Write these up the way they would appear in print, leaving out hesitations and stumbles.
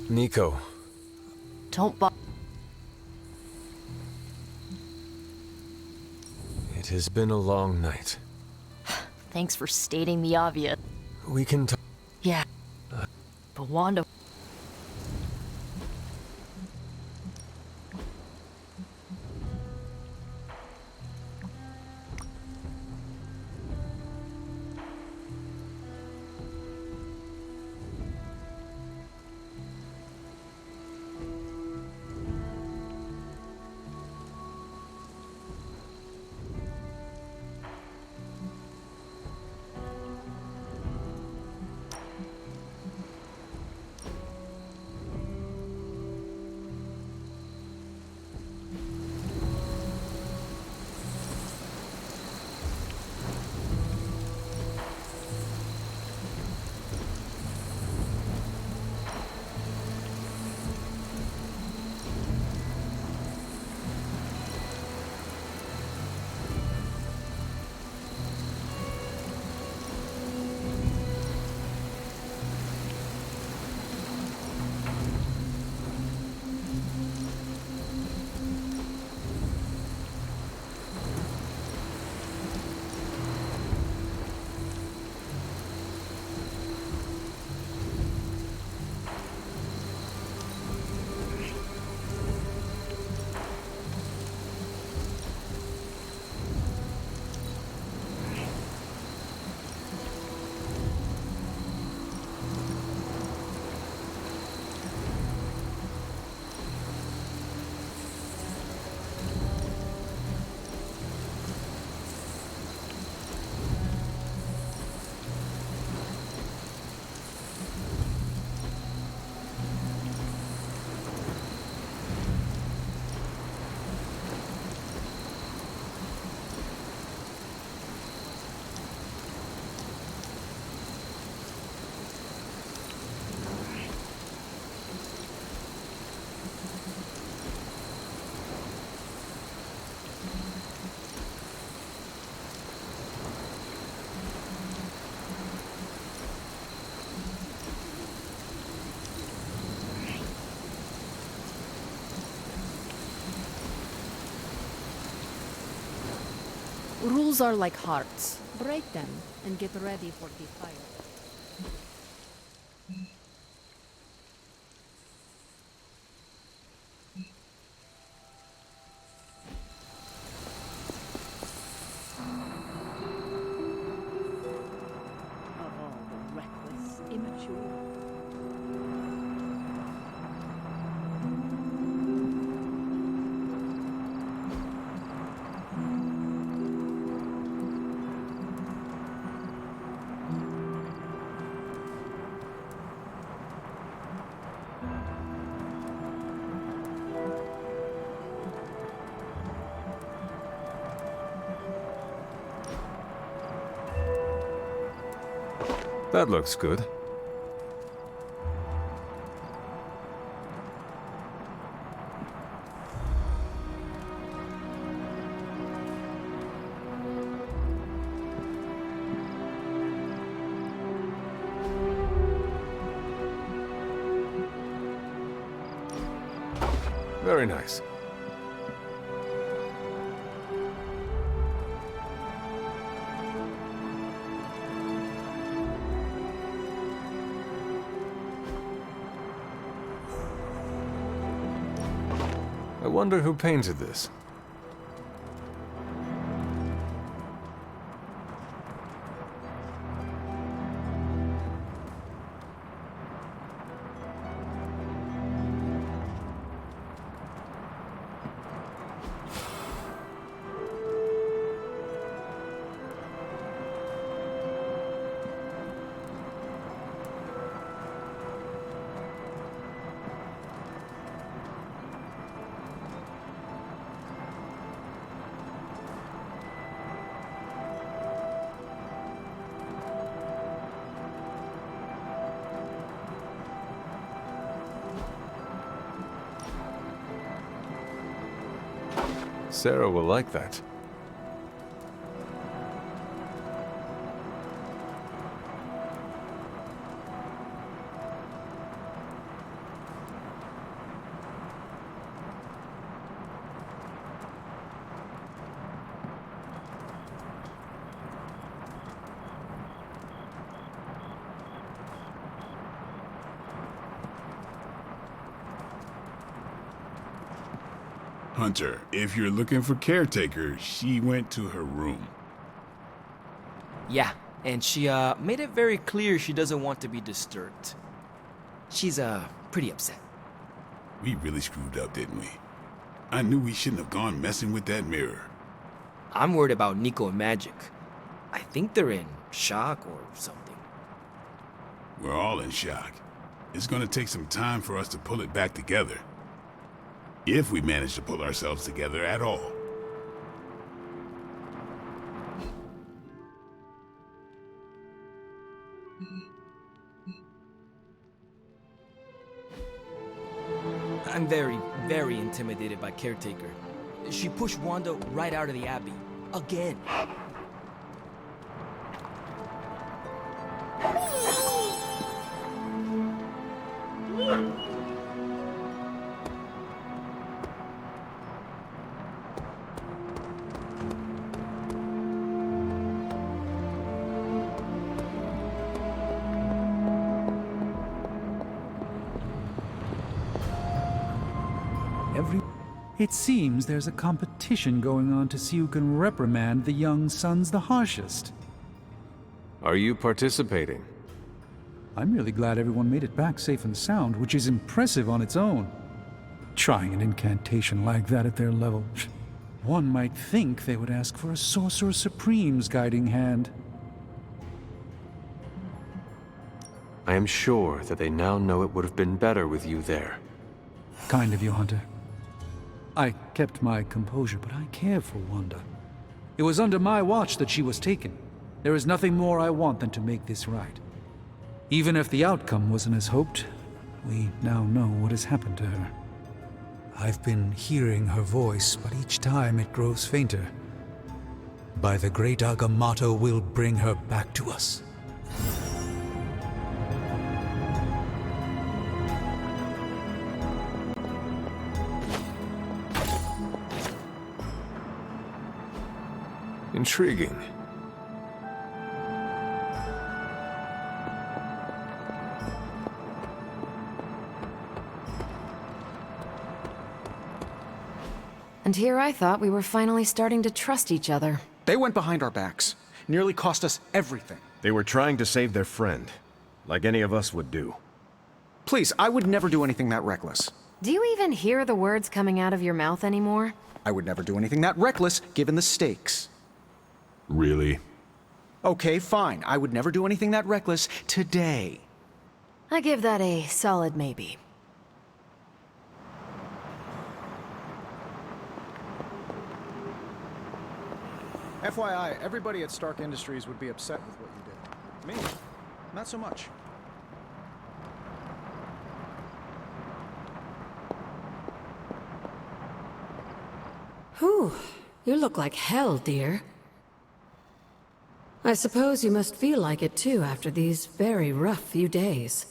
Nico. Don't It has been a long night. Thanks for stating the obvious. We can talk. Yeah. But Wanda... Rules are like hearts. Break them and get ready for the fire. Oh, the reckless, immature. That looks good. Very nice. I wonder who painted this. Sarah will like that. Hunter, if you're looking for caretaker, she went to her room. Yeah, and she made it very clear she doesn't want to be disturbed. She's pretty upset. We really screwed up, didn't we? I knew we shouldn't have gone messing with that mirror. I'm worried about Nico and Magic. I think they're in shock or something. We're all in shock. It's gonna take some time for us to pull it back together. If we manage to pull ourselves together at all. I'm very, very intimidated by Caretaker. She pushed Wanda right out of the Abbey. Again. It seems there's a competition going on to see who can reprimand the young sons the harshest. Are you participating? I'm really glad everyone made it back safe and sound, which is impressive on its own. Trying an incantation like that at their level. One might think they would ask for a Sorcerer Supreme's guiding hand. I am sure that they now know it would have been better with you there. Kind of you, Hunter. I kept my composure, but I care for Wanda. It was under my watch that she was taken. There is nothing more I want than to make this right. Even if the outcome wasn't as hoped, we now know what has happened to her. I've been hearing her voice, but each time it grows fainter. By the great Agamotto, we'll bring her back to us. Intriguing. And here I thought we were finally starting to trust each other. They went behind our backs. Nearly cost us everything. They were trying to save their friend, like any of us would do. Please, I would never do anything that reckless. Do you even hear the words coming out of your mouth anymore? I would never do anything that reckless, given the stakes. Really? Okay, fine. I would never do anything that reckless today. I give that a solid maybe. FYI, everybody at Stark Industries would be upset with what you did. Me, not so much. Whew, you look like hell, dear. I suppose you must feel like it too after these very rough few days.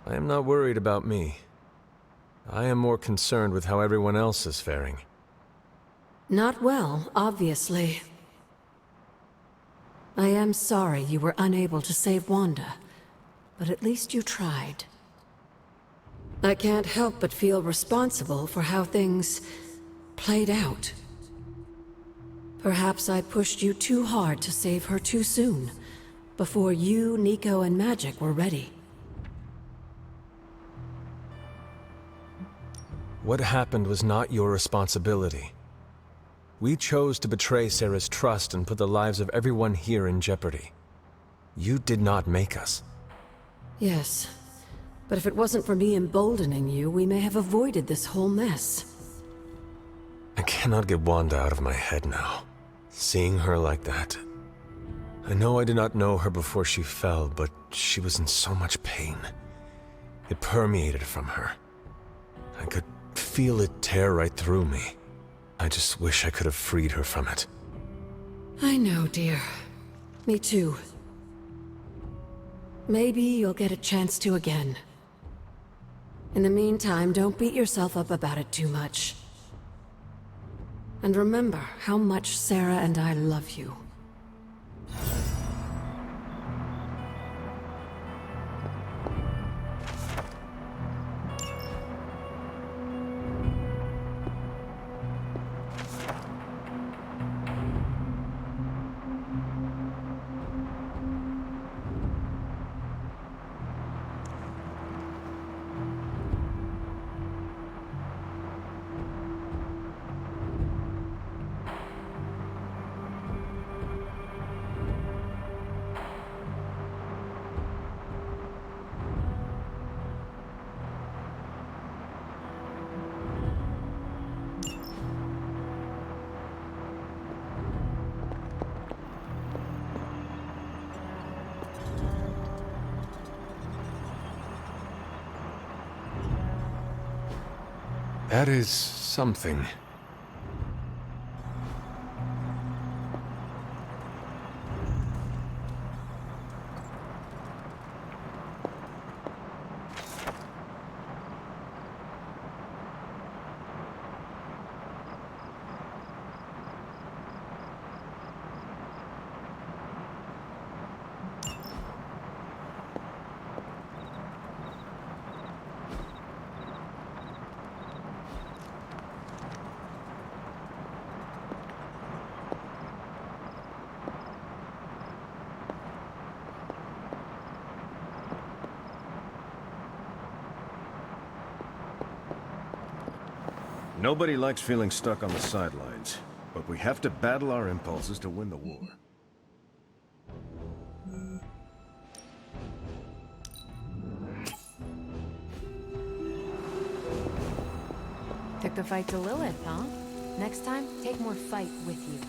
I am not worried about me. I am more concerned with how everyone else is faring. Not well, obviously. I am sorry you were unable to save Wanda, but at least you tried. I can't help but feel responsible for how things played out. Perhaps I pushed you too hard to save her too soon, before you, Nico, and Magic were ready. What happened was not your responsibility. We chose to betray Sarah's trust and put the lives of everyone here in jeopardy. You did not make us. Yes, but if it wasn't for me emboldening you, we may have avoided this whole mess. I cannot get Wanda out of my head now. Seeing her like that. I know I did not know her before she fell, but she was in so much pain. It permeated from her. I could feel it tear right through me. I just wish I could have freed her from it. I know, dear. Me too. Maybe you'll get a chance to again. In the meantime, don't beat yourself up about it too much. And remember how much Sarah and I love you. That is something. Nobody likes feeling stuck on the sidelines, but we have to battle our impulses to win the war. Took the fight to Lilith, huh? Next time, take more fight with you.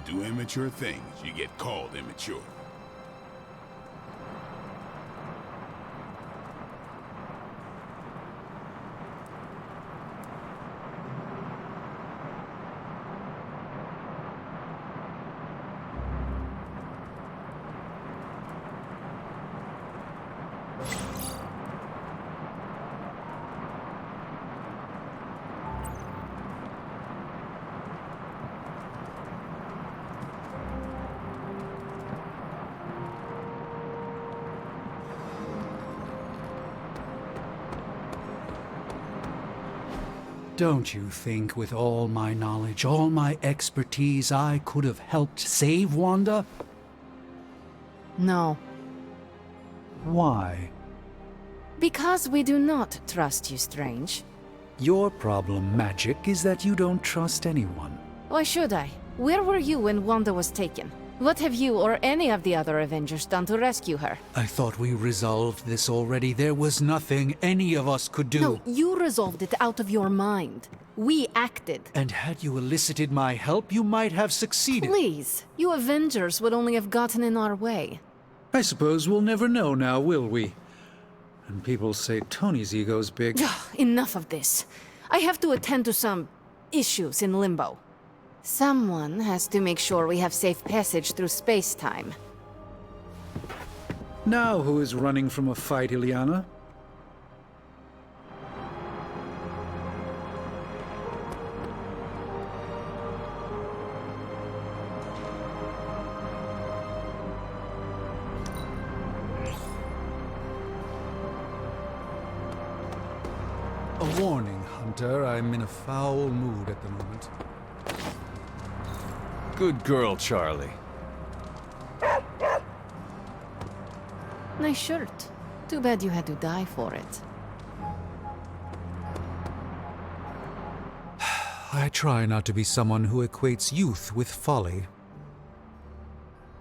do immature things, you get called immature. Don't you think with all my knowledge, all my expertise, I could have helped save Wanda? No, Why? because we do not trust you, Strange. Your problem, Magic, is that you don't trust anyone. Why should I? Where were you when Wanda was taken? What have you or any of the other Avengers done to rescue her? I thought we resolved this already. There was nothing any of us could do. No, you resolved it out of your mind. We acted. And had you elicited my help, you might have succeeded. Please, you Avengers would only have gotten in our way. I suppose we'll never know now, will we? And people say Tony's ego's big. Enough of this. I have to attend to some issues in Limbo. Someone has to make sure we have safe passage through space-time. Now who is running from a fight, Illyana? A warning, Hunter. I'm in a foul mood at the moment. Good girl, Charlie. Nice shirt. Too bad you had to die for it. I try not to be someone who equates youth with folly.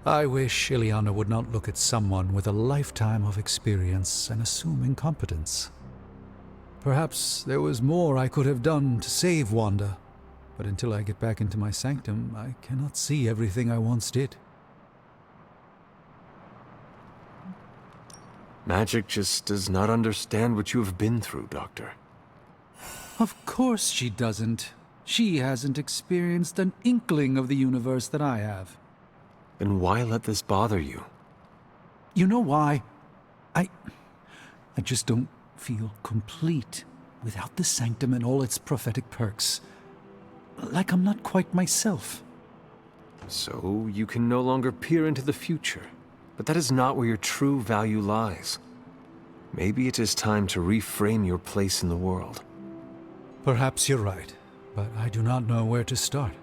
I wish Illyana would not look at someone with a lifetime of experience and assume incompetence. Perhaps there was more I could have done to save Wanda, but until I get back into my sanctum, I cannot see everything I once did. Magic just does not understand what you have been through, Doctor. Of course she doesn't. She hasn't experienced an inkling of the universe that I have. Then why let this bother you? You know why? I just don't feel complete without the sanctum and all its prophetic perks. Like I'm not quite myself. So you can no longer peer into the future. But that is not where your true value lies. Maybe it is time to reframe your place in the world. Perhaps you're right, but I do not know where to start.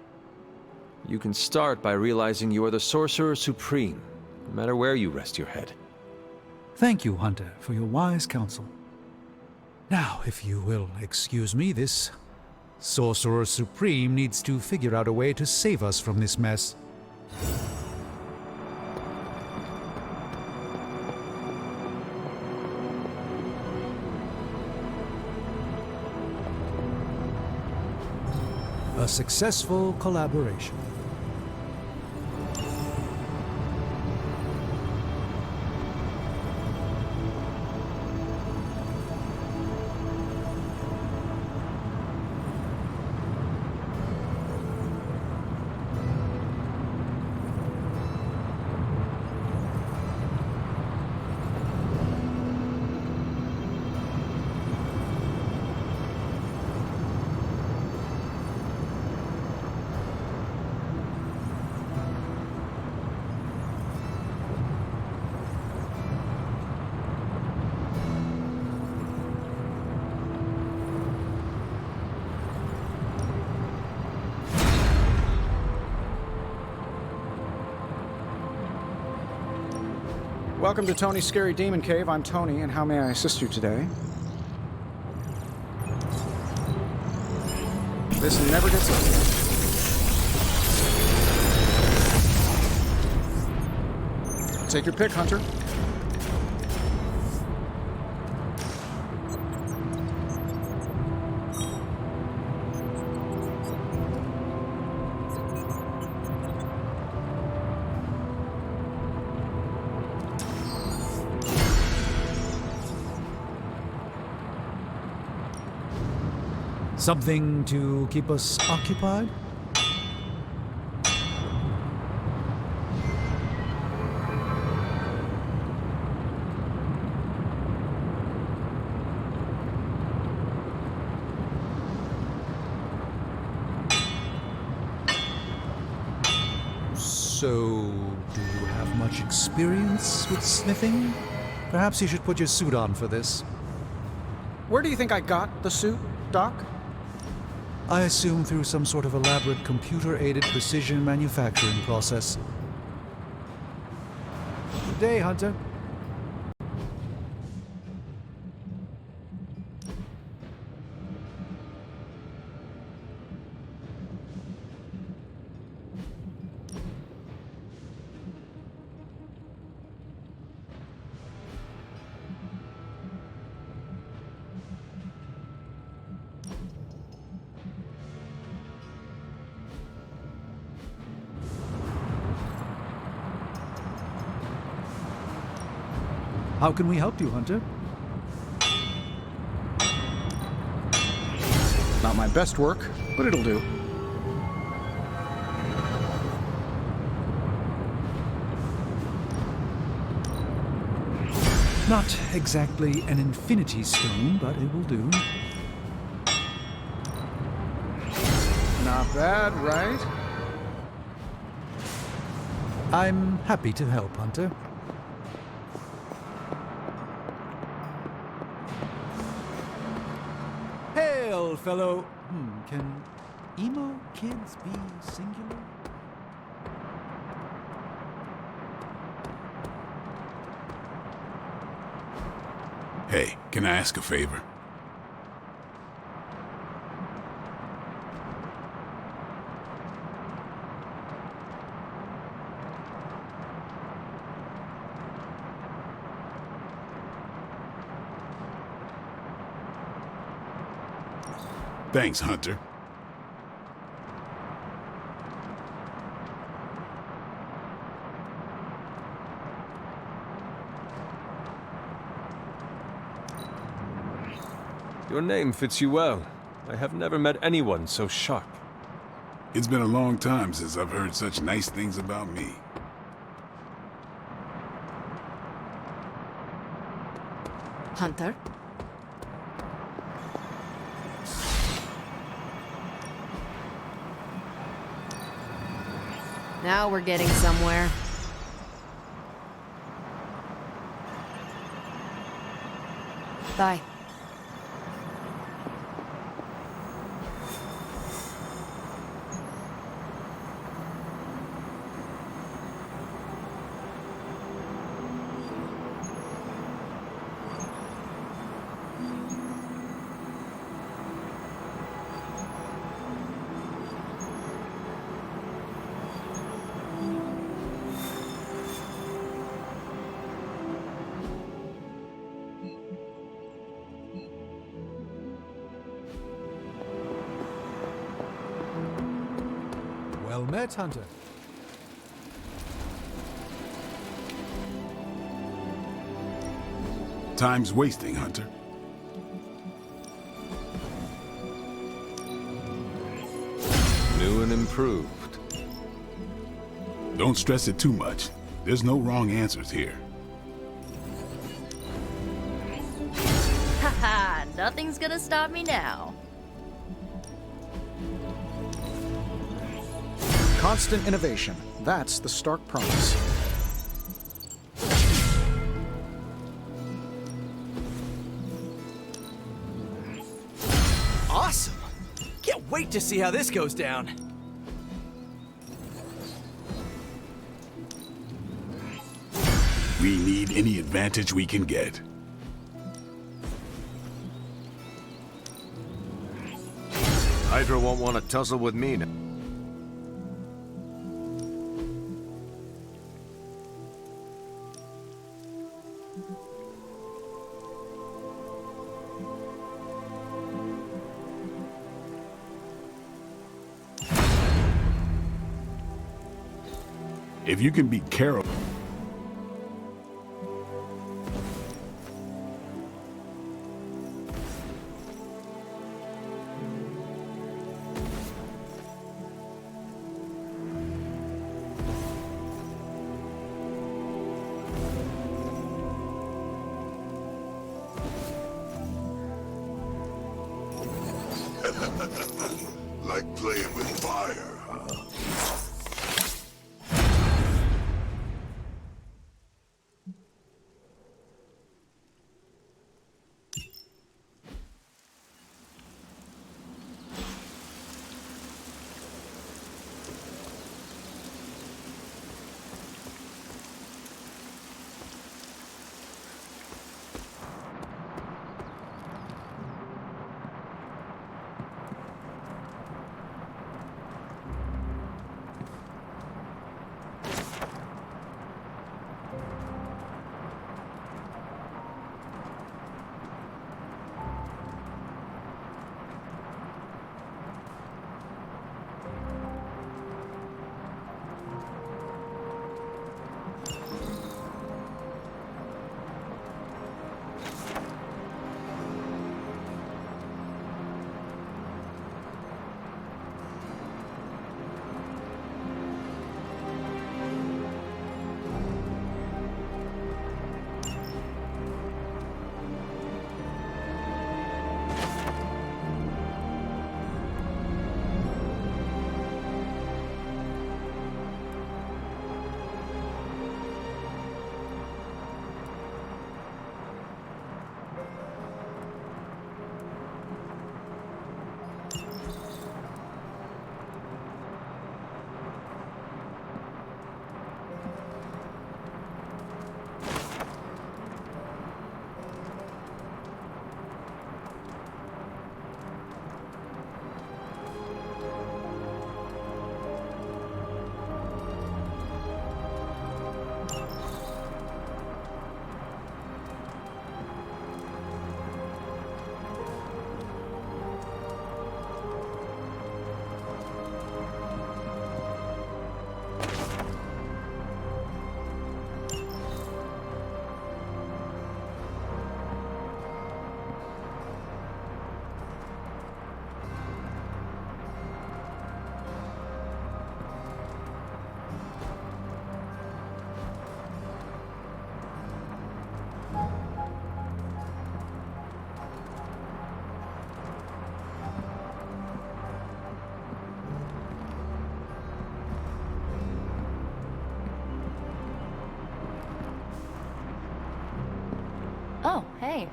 You can start by realizing you are the Sorcerer Supreme, no matter where you rest your head. Thank you, Hunter, for your wise counsel. Now, if you will excuse me, this Sorcerer Supreme needs to figure out a way to save us from this mess. A successful collaboration. Welcome to Tony's Scary Demon Cave. I'm Tony, and how may I assist you today? This never gets old. Take your pick, Hunter. Something to keep us occupied? So, do you have much experience with sniffing? Perhaps you should put your suit on for this. Where do you think I got the suit, Doc? I assume through some sort of elaborate computer-aided precision manufacturing process. Good day, Hunter. How can we help you, Hunter? Not my best work, but it'll do. Not exactly an infinity stone, but it will do. Not bad, right? I'm happy to help, Hunter. Hail, fellow. Can emo kids be singular? Hey, can I ask a favor? Thanks, Hunter. Your name fits you well. I have never met anyone so sharp. It's been a long time since I've heard such nice things about me. Hunter? Now we're getting somewhere. Bye. Well met, Hunter. Time's wasting, Hunter. New and improved. Don't stress it too much. There's no wrong answers here. Haha, nothing's gonna stop me now. Constant innovation. That's the Stark promise. Awesome! Can't wait to see how this goes down. We need any advantage we can get. Hydra won't want to tussle with me now. If you can beat Carol... Like playing with fire, huh? Oh, hey.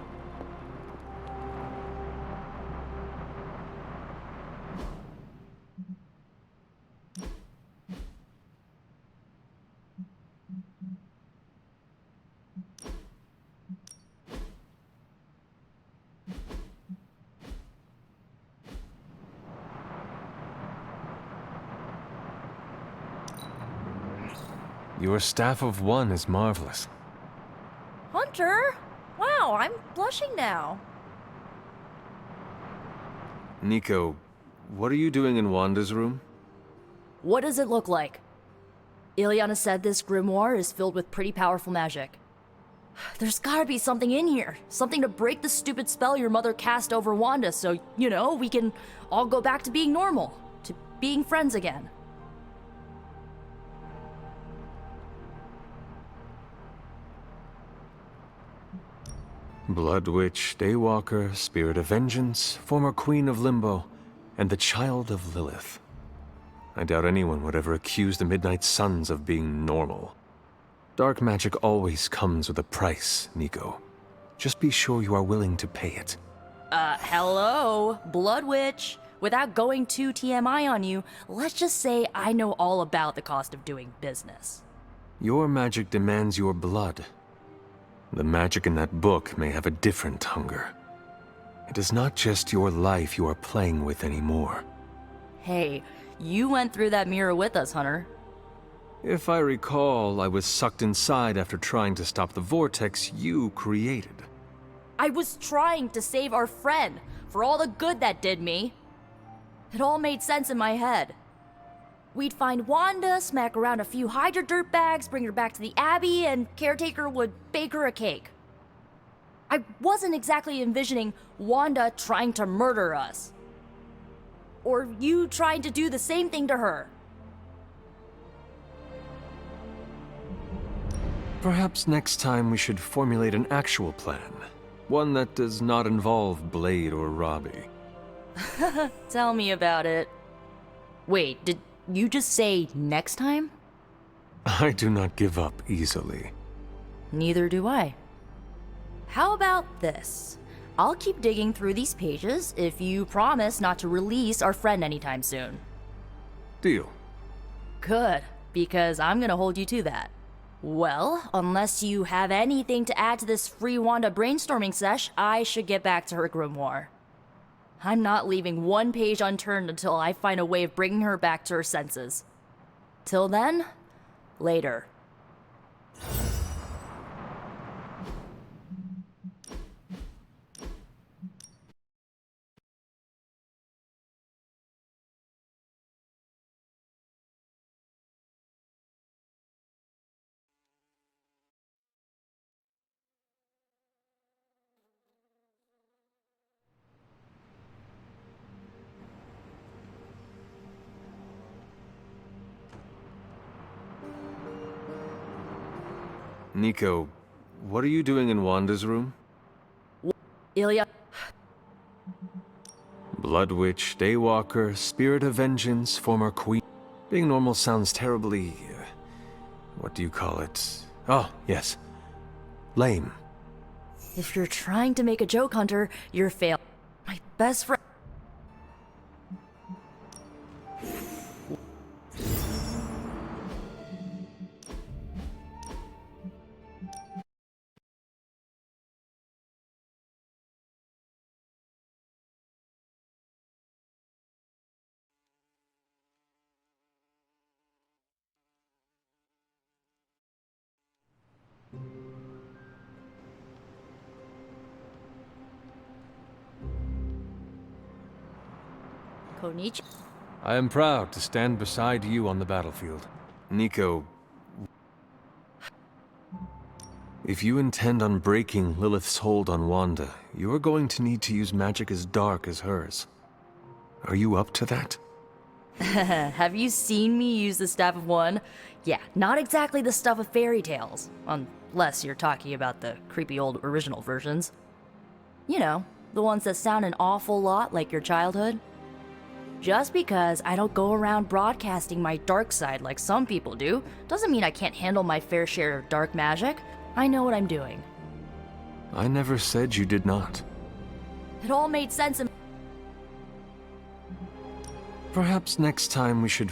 Your Staff of One is marvelous. Hunter! Wow, I'm blushing now. Nico, what are you doing in Wanda's room? What does it look like? Ilyana said this grimoire is filled with pretty powerful magic. There's gotta be something in here. Something to break the stupid spell your mother cast over Wanda so, you know, we can all go back to being normal. To being friends again. Blood Witch, Daywalker, Spirit of Vengeance, former Queen of Limbo, and the Child of Lilith. I doubt anyone would ever accuse the Midnight Suns of being normal. Dark magic always comes with a price, Nico. Just be sure you are willing to pay it. Hello? Blood Witch? Without going too TMI on you, let's just say I know all about the cost of doing business. Your magic demands your blood. The magic in that book may have a different hunger. It is not just your life you are playing with anymore. Hey, you went through that mirror with us, Hunter. If I recall, I was sucked inside after trying to stop the vortex you created. I was trying to save our friend, for all the good that did me. It all made sense in my head. We'd find Wanda, smack around a few Hydra dirtbags, bring her back to the Abbey, and Caretaker would bake her a cake. I wasn't exactly envisioning Wanda trying to murder us. Or you trying to do the same thing to her. Perhaps next time we should formulate an actual plan. One that does not involve Blade or Robbie. Tell me about it. Wait, did you just say next time? I do not give up easily. Neither do I. How about this? I'll keep digging through these pages if you promise not to release our friend anytime soon. Deal. Good, because I'm gonna hold you to that. Well, unless you have anything to add to this free Wanda brainstorming sesh, I should get back to her grimoire. I'm not leaving one page unturned until I find a way of bringing her back to her senses. Till then, later. Nico, what are you doing in Wanda's room? Ilya. Blood Witch, Daywalker, Spirit of Vengeance, former Queen. Being normal sounds terribly... what do you call it? Oh, yes. Lame. If you're trying to make a joke, Hunter, you're failed. My best friend... Konichi. I am proud to stand beside you on the battlefield. Nico, if you intend on breaking Lilith's hold on Wanda, you are going to need to use magic as dark as hers. Are you up to that? Have you seen me use the Staff of One? Yeah, not exactly the stuff of fairy tales. Unless you're talking about the creepy old original versions. You know, the ones that sound an awful lot like your childhood. Just because I don't go around broadcasting my dark side like some people do, doesn't mean I can't handle my fair share of dark magic. I know what I'm doing. I never said you did not. It all made sense in... Perhaps next time we should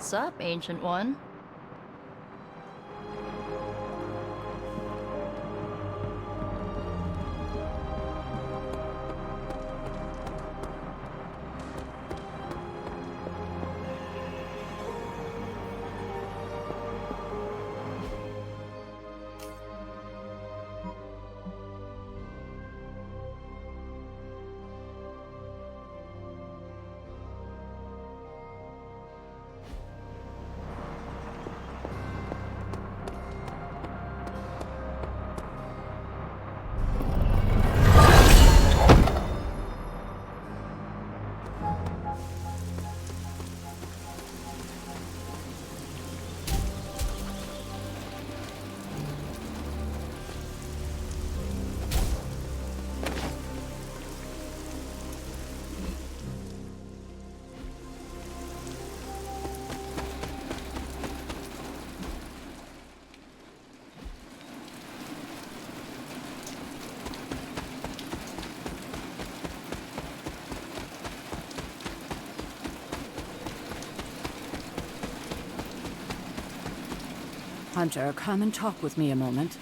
What's up, Ancient One? Hunter, come and talk with me a moment.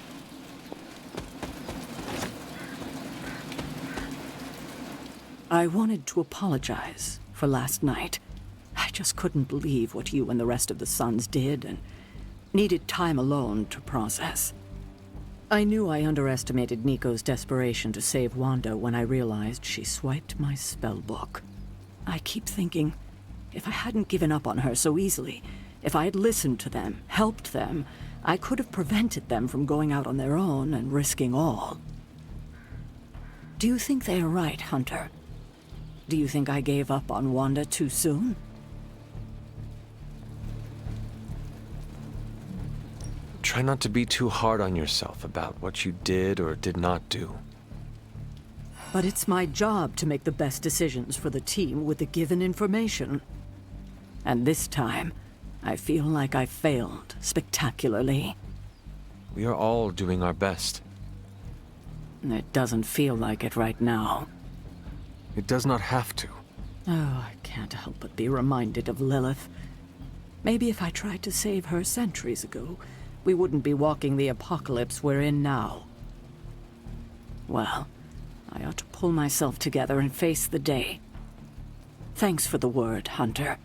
I wanted to apologize for last night. I just couldn't believe what you and the rest of the Sons did, and needed time alone to process. I knew I underestimated Nico's desperation to save Wanda when I realized she swiped my spell book. I keep thinking, if I hadn't given up on her so easily, if I had listened to them, helped them, I could have prevented them from going out on their own and risking all. Do you think they are right, Hunter? Do you think I gave up on Wanda too soon? Try not to be too hard on yourself about what you did or did not do. But it's my job to make the best decisions for the team with the given information. And this time, I feel like I failed spectacularly. We are all doing our best. It doesn't feel like it right now. It does not have to. Oh, I can't help but be reminded of Lilith. Maybe if I tried to save her centuries ago, we wouldn't be walking the apocalypse we're in now. Well, I ought to pull myself together and face the day. Thanks for the word, Hunter.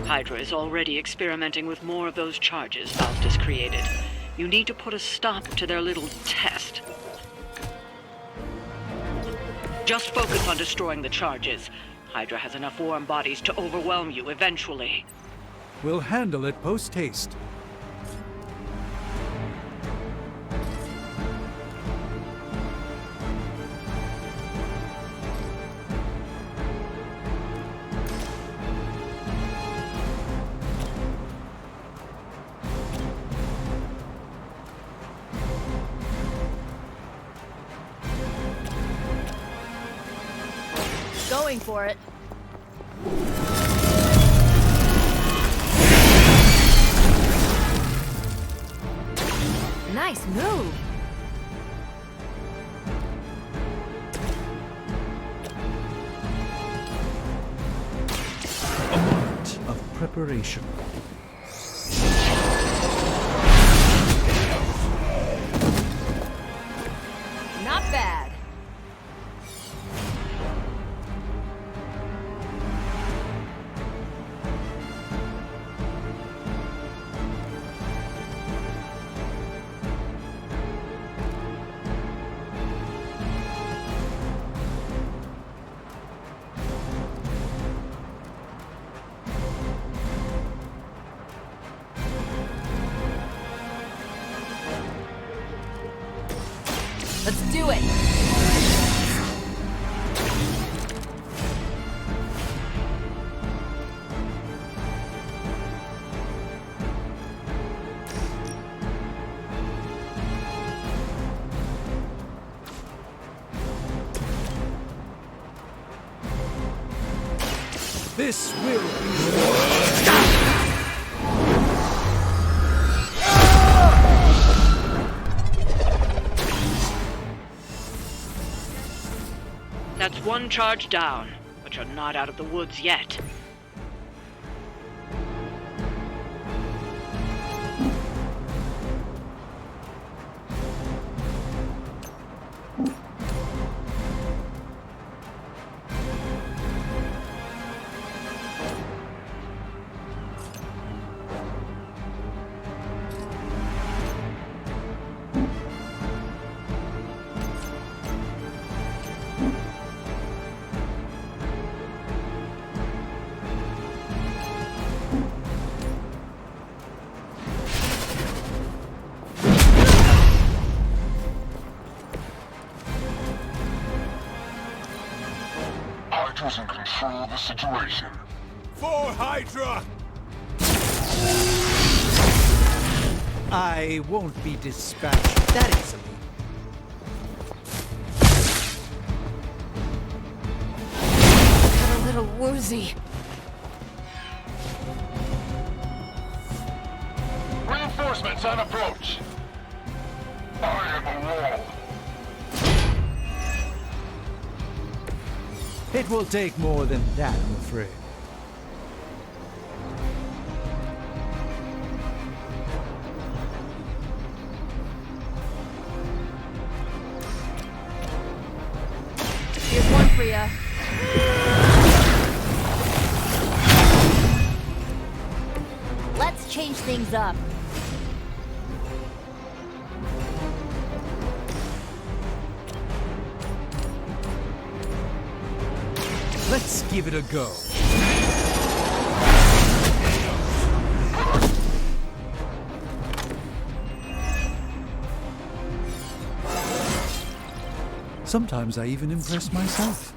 Hydra is already experimenting with more of those charges Faustus created. You need to put a stop to their little test. Just focus on destroying the charges. Hydra has enough warm bodies to overwhelm you eventually. We'll handle it post-haste. Going for it. Nice move. Art of preparation. Not bad. Let's do it. This will be... That's one charge down, but you're not out of the woods yet. control the situation. For Hydra! I won't be dispatched that easily. I'm a little woozy. Reinforcements on approach. I am a wall. It will take more than that, I'm afraid. Here's one for ya. Let's change things up. Let's give it a go. Sometimes I even impress myself.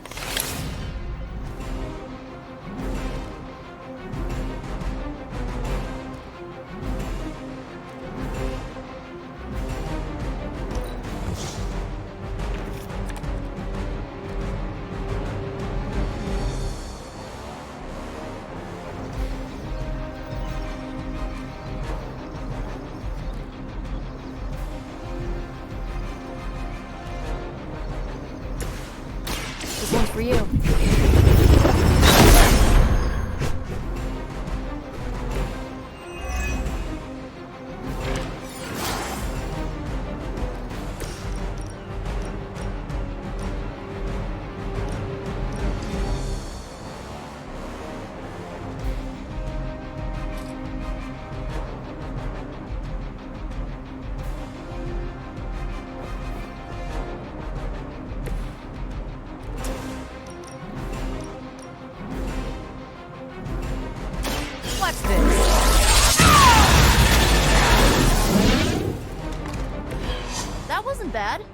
This one's for you. What's this? That wasn't bad.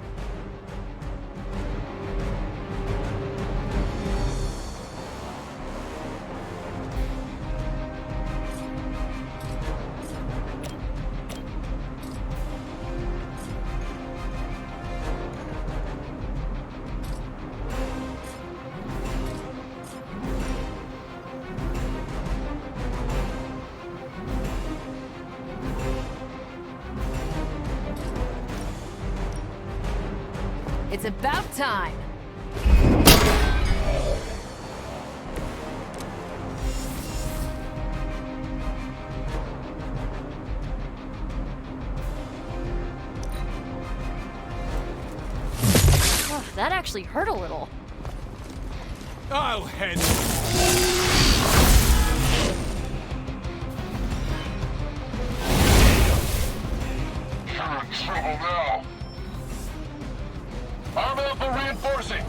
It's about time. Oh, that actually hurt a little. I'll handle it. You're in trouble now. I'm out for reinforcing.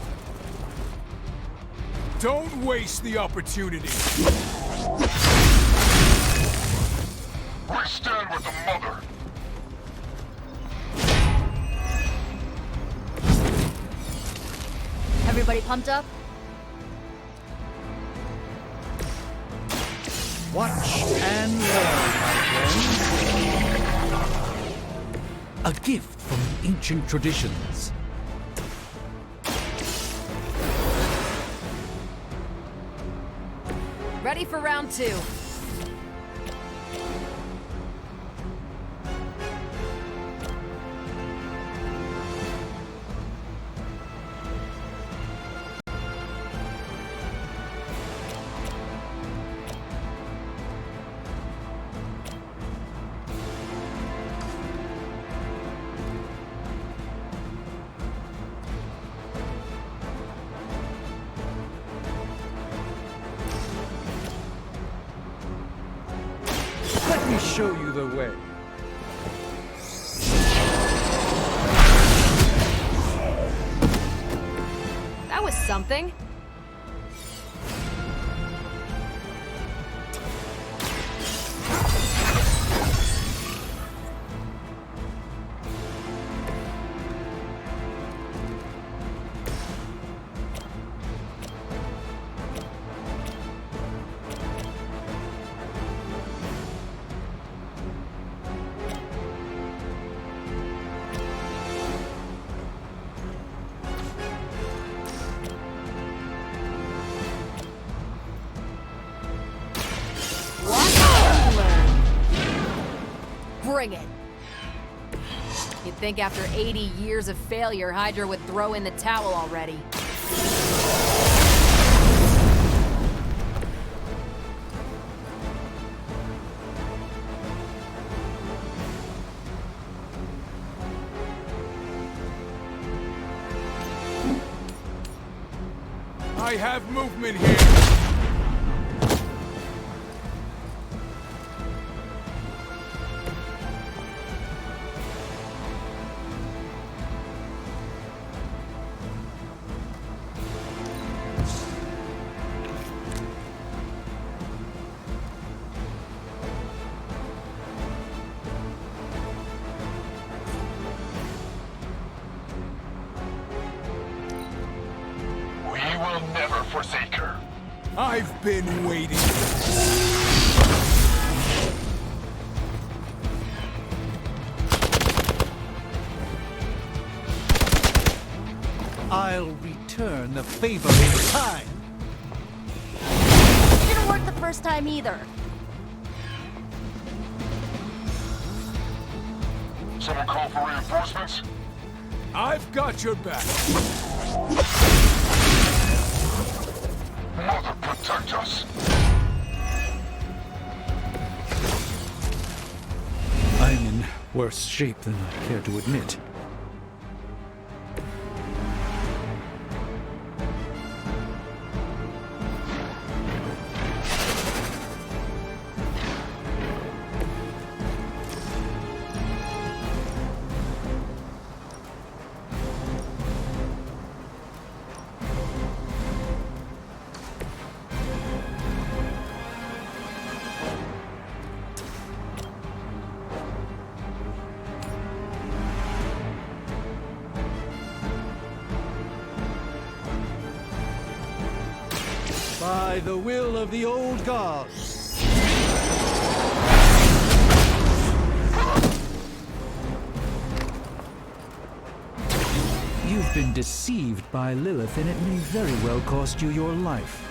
Don't waste the opportunity. We stand with the mother. Everybody pumped up? Watch and learn, my friend. A gift from ancient traditions. Ready for round 2. Let me show you the way. That was something. Bring it. You'd think after 80 years of failure, Hydra would throw in the towel already. I have movement here. We will never forsake her. I've been waiting. I'll return the favor in time. It didn't work the first time either. Someone call for reinforcements? I've got your back. Mother, protect us. I'm in worse shape than I care to admit. By the will of the old gods. You've been deceived by Lilith, and it may very well cost you your life.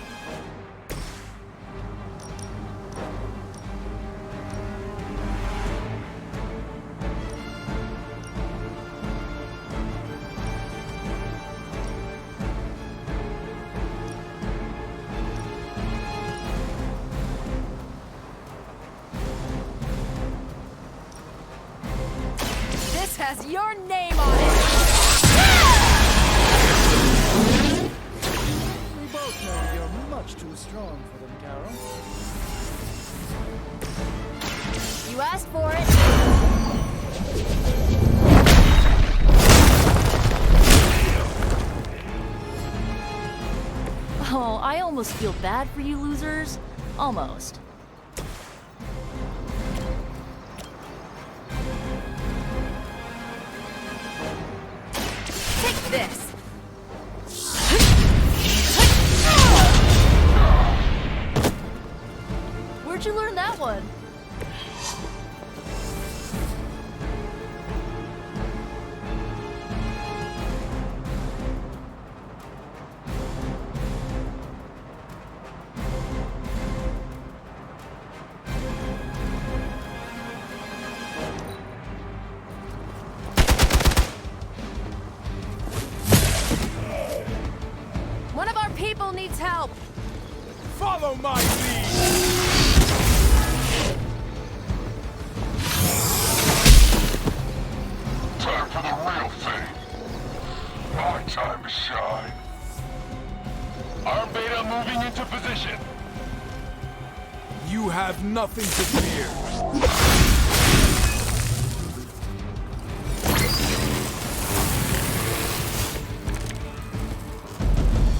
This has your name on it! We both know you're much too strong for them, Carol. You asked for it. Oh, I almost feel bad for you losers. Almost. Take this! Where'd you learn that one? One of our people needs help! Follow my lead. Time for the real thing. My time to shine. Arm Beta moving into position. You have nothing to fear.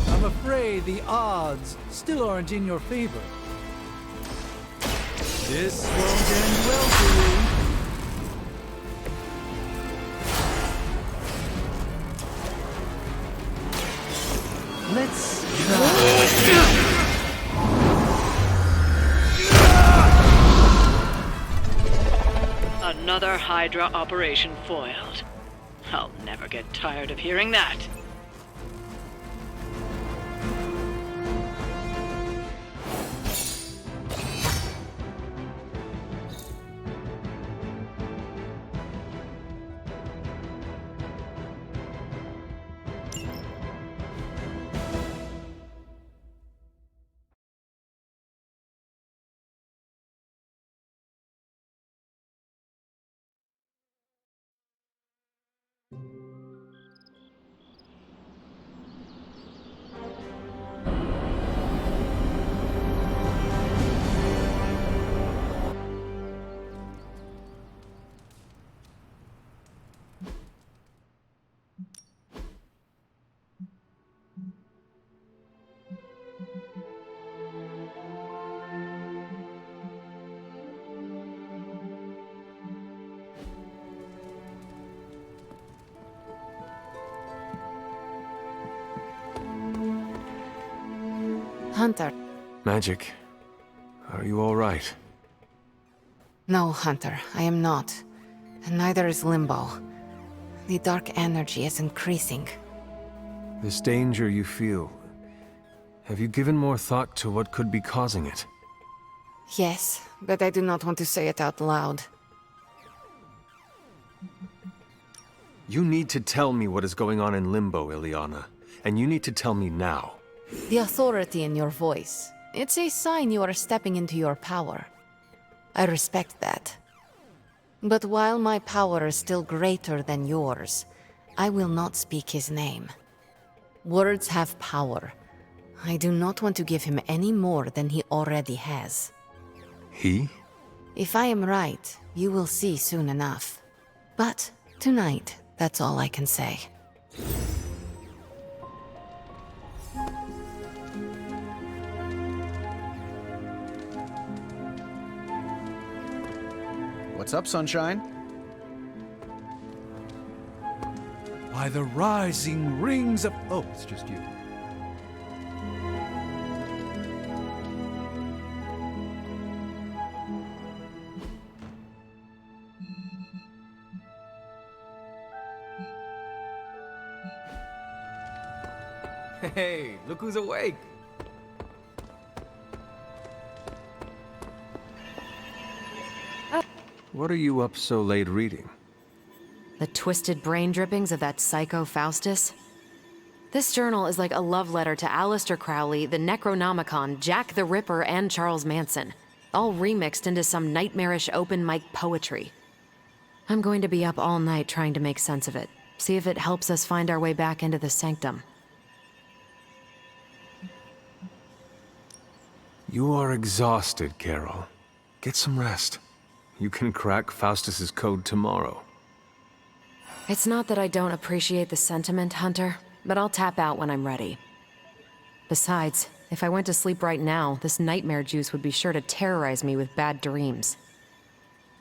I'm afraid the odds still aren't in your favor. This won't end well for you. Let's Another Hydra operation foiled. I'll never get tired of hearing that. Hunter. Magic, are you all right? No, Hunter, I am not. And neither is Limbo. The dark energy is increasing. This danger you feel, have you given more thought to what could be causing it? Yes, but I do not want to say it out loud. You need to tell me what is going on in Limbo, Ileana. And you need to tell me now. The authority in your voice. It's a sign you are stepping into your power. I respect that. But while my power is still greater than yours, I will not speak his name. Words have power. I do not want to give him any more than he already has. He? If I am right, you will see soon enough. But tonight, that's all I can say. What's up, Sunshine? By the rising rings of... Oh, it's just you. Hey, look who's awake. What are you up so late reading? The twisted brain drippings of that psycho Faustus? This journal is like a love letter to Aleister Crowley, the Necronomicon, Jack the Ripper, and Charles Manson, all remixed into some nightmarish open mic poetry. I'm going to be up all night trying to make sense of it, see if it helps us find our way back into the sanctum. You are exhausted, Carol. Get some rest. You can crack Faustus's code tomorrow. It's not that I don't appreciate the sentiment, Hunter, but I'll tap out when I'm ready. Besides, if I went to sleep right now, this nightmare juice would be sure to terrorize me with bad dreams.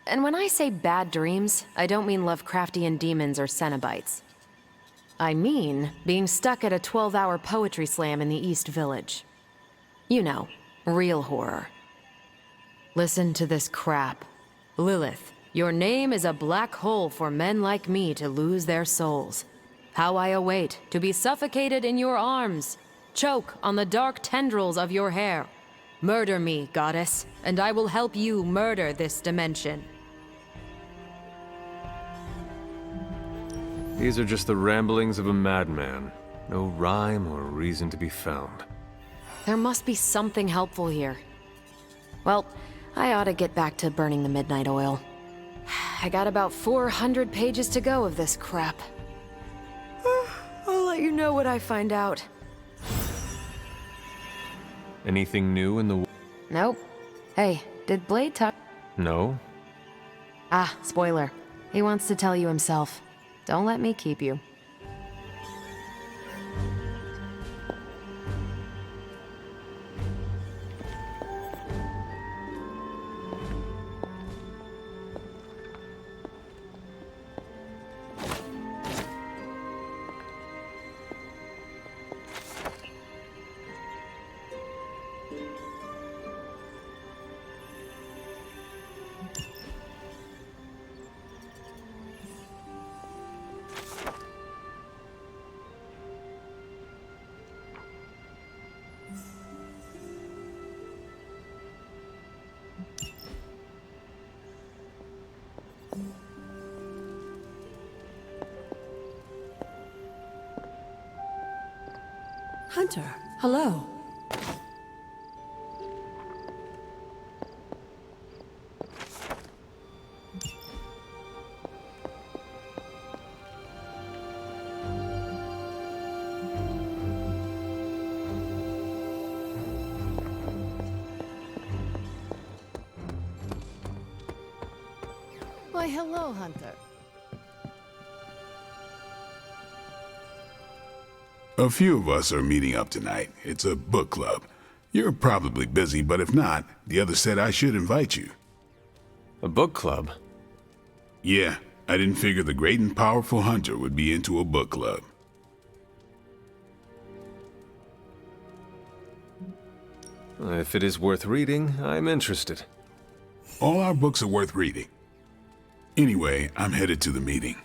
And when I say bad dreams, I don't mean Lovecraftian demons or Cenobites. I mean being stuck at a 12-hour poetry slam in the East Village. You know, real horror. Listen to this crap. Lilith, your name is a black hole for men like me to lose their souls. How I await to be suffocated in your arms. Choke on the dark tendrils of your hair. Murder me, goddess, and I will help you murder this dimension. These are just the ramblings of a madman. No rhyme or reason to be found. There must be something helpful here. Well, I ought to get back to burning the midnight oil. I got about 400 pages to go of this crap. I'll let you know what I find out. Anything new in the... Nope. Hey, did Blade talk? No? Ah, spoiler. He wants to tell you himself. Don't let me keep you. Hunter, hello. Why, hello, Hunter. A few of us are meeting up tonight. It's a book club. You're probably busy, but if not, the others said I should invite you. A book club? Yeah, I didn't figure the great and powerful Hunter would be into a book club. If it is worth reading, I'm interested. All our books are worth reading. Anyway, I'm headed to the meeting.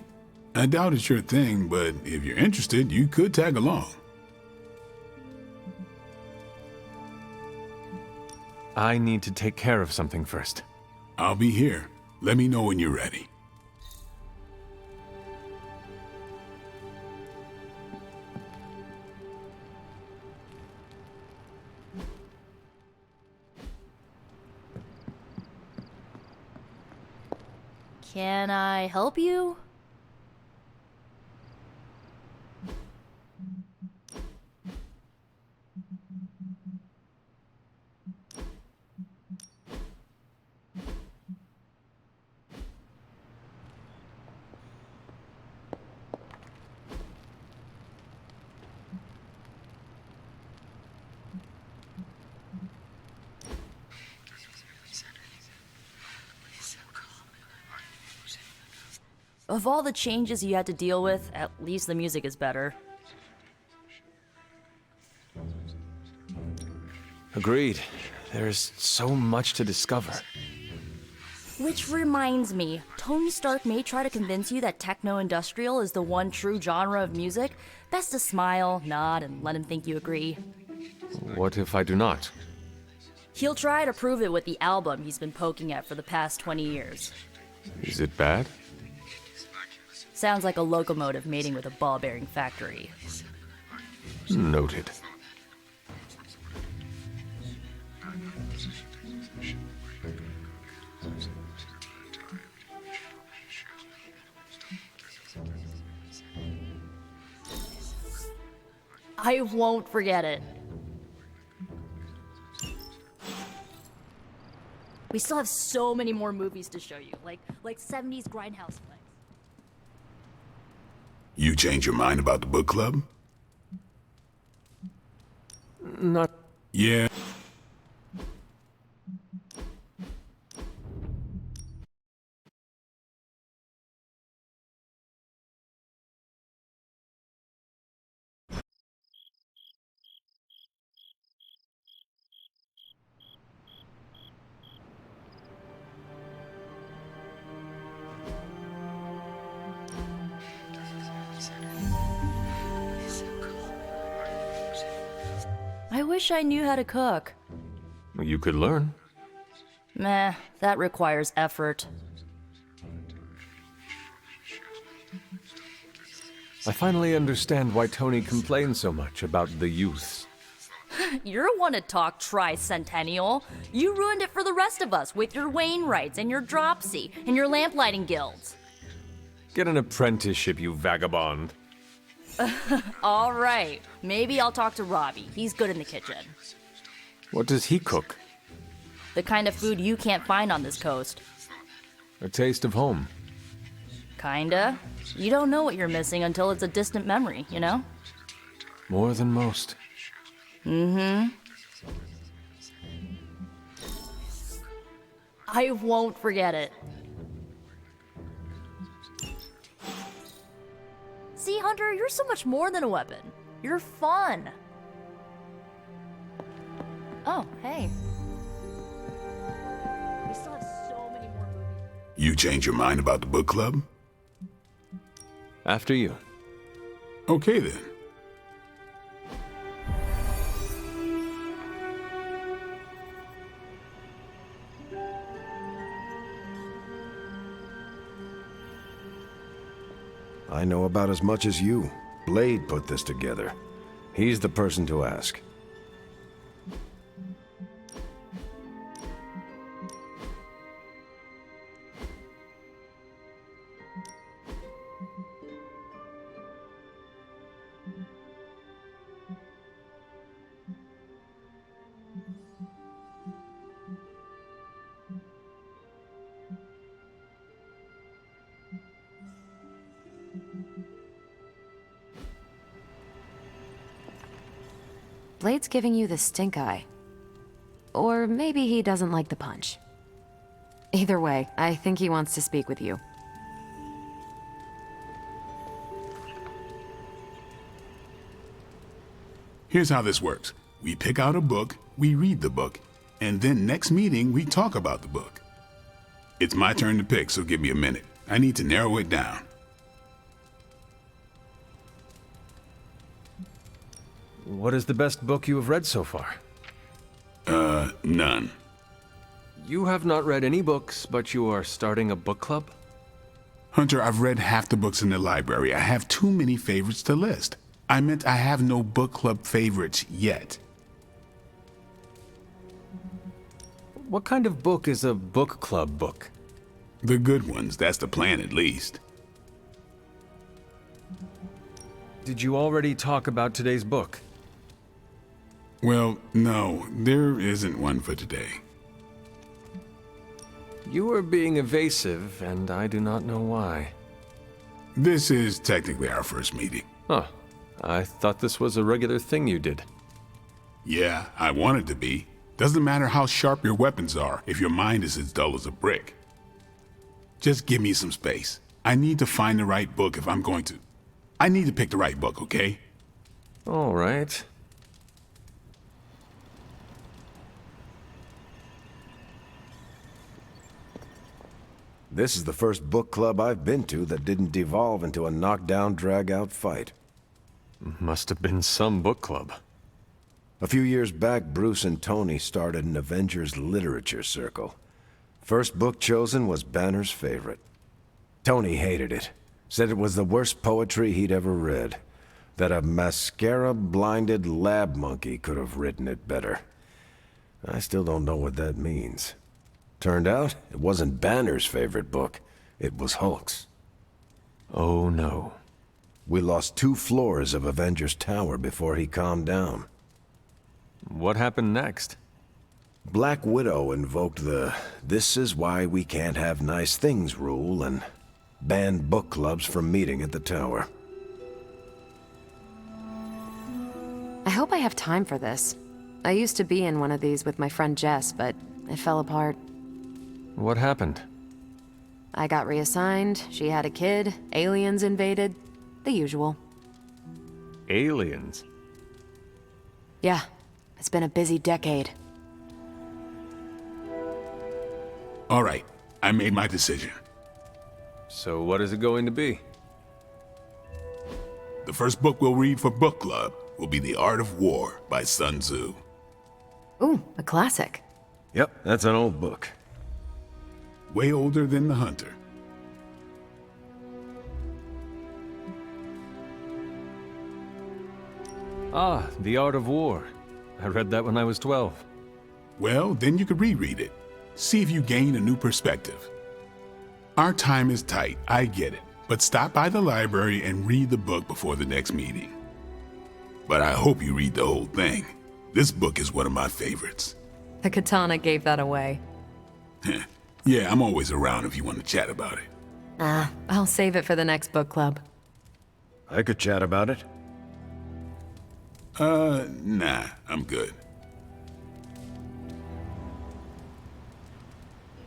I doubt it's your thing, but if you're interested, you could tag along. I need to take care of something first. I'll be here. Let me know when you're ready. Can I help you? Of all the changes you had to deal with, at least the music is better. Agreed. There's so much to discover. Which reminds me, Tony Stark may try to convince you that techno-industrial is the one true genre of music. Best to smile, nod, and let him think you agree. What if I do not? He'll try to prove it with the album he's been poking at for the past 20 years. Is it bad? Sounds like a locomotive mating with a ball-bearing factory. Noted. I won't forget it. We still have so many more movies to show you, like 70s grindhouse flicks. You change your mind about the book club? Not... Yeah. I wish I knew how to cook. You could learn. Meh, that requires effort. I finally understand why Tony complains so much about the youths. You're one to talk tricentennial. You ruined it for the rest of us with your Wainwrights and your Dropsy and your lamplighting guilds. Get an apprenticeship, you vagabond. All right, maybe I'll talk to Robbie. He's good in the kitchen. What does he cook? The kind of food you can't find on this coast. A taste of home. Kinda. You don't know what you're missing until it's a distant memory, you know? More than most. Mm-hmm. I won't forget it. See, Hunter, you're so much more than a weapon. You're fun. Oh, hey. We still have so many more movies. You change your mind about the book club? After you. Okay then. I know about as much as you. Blade put this together. He's the person to ask. Blade's giving you the stink eye. Or maybe he doesn't like the punch. Either way, I think he wants to speak with you. Here's how this works. We pick out a book, we read the book, and then next meeting we talk about the book. It's my turn to pick, so give me a minute. I need to narrow it down. What is the best book you have read so far? None. You have not read any books, but you are starting a book club? Hunter, I've read half the books in the library. I have too many favorites to list. I meant I have no book club favorites yet. What kind of book is a book club book? The good ones, that's the plan at least. Did you already talk about today's book? Well, no, there isn't one for today. You are being evasive, and I do not know why. This is technically our first meeting. Huh. I thought this was a regular thing you did. Yeah, I want it to be. Doesn't matter how sharp your weapons are if your mind is as dull as a brick. Just give me some space. I need to find the right book if I'm going to. I need to pick the right book, okay? All right. This is the first book club I've been to that didn't devolve into a knockdown, drag-out fight. Must have been some book club. A few years back, Bruce and Tony started an Avengers literature circle. First book chosen was Banner's favorite. Tony hated it. Said it was the worst poetry he'd ever read. That a mascara-blinded lab monkey could have written it better. I still don't know what that means. Turned out, it wasn't Banner's favorite book. It was Hulk's. Oh no. We lost 2 floors of Avengers Tower before he calmed down. What happened next? Black Widow invoked the "this is why we can't have nice things" rule and banned book clubs from meeting at the tower. I hope I have time for this. I used to be in one of these with my friend Jess, but it fell apart. What happened? I got reassigned, she had a kid, aliens invaded, the usual. Aliens? Yeah, it's been a busy decade. All right, I made my decision. So what is it going to be? The first book we'll read for book club will be The Art of War by Sun Tzu. Ooh, a classic. Yep, that's an old book. Way older than The Hunter. Ah, The Art of War. I read that when I was 12. Well, then you could reread it. See if you gain a new perspective. Our time is tight, I get it. But stop by the library and read the book before the next meeting. But I hope you read the whole thing. This book is one of my favorites. The katana gave that away. Yeah, I'm always around if you want to chat about it. I'll save it for the next book club. I could chat about it. Nah, I'm good.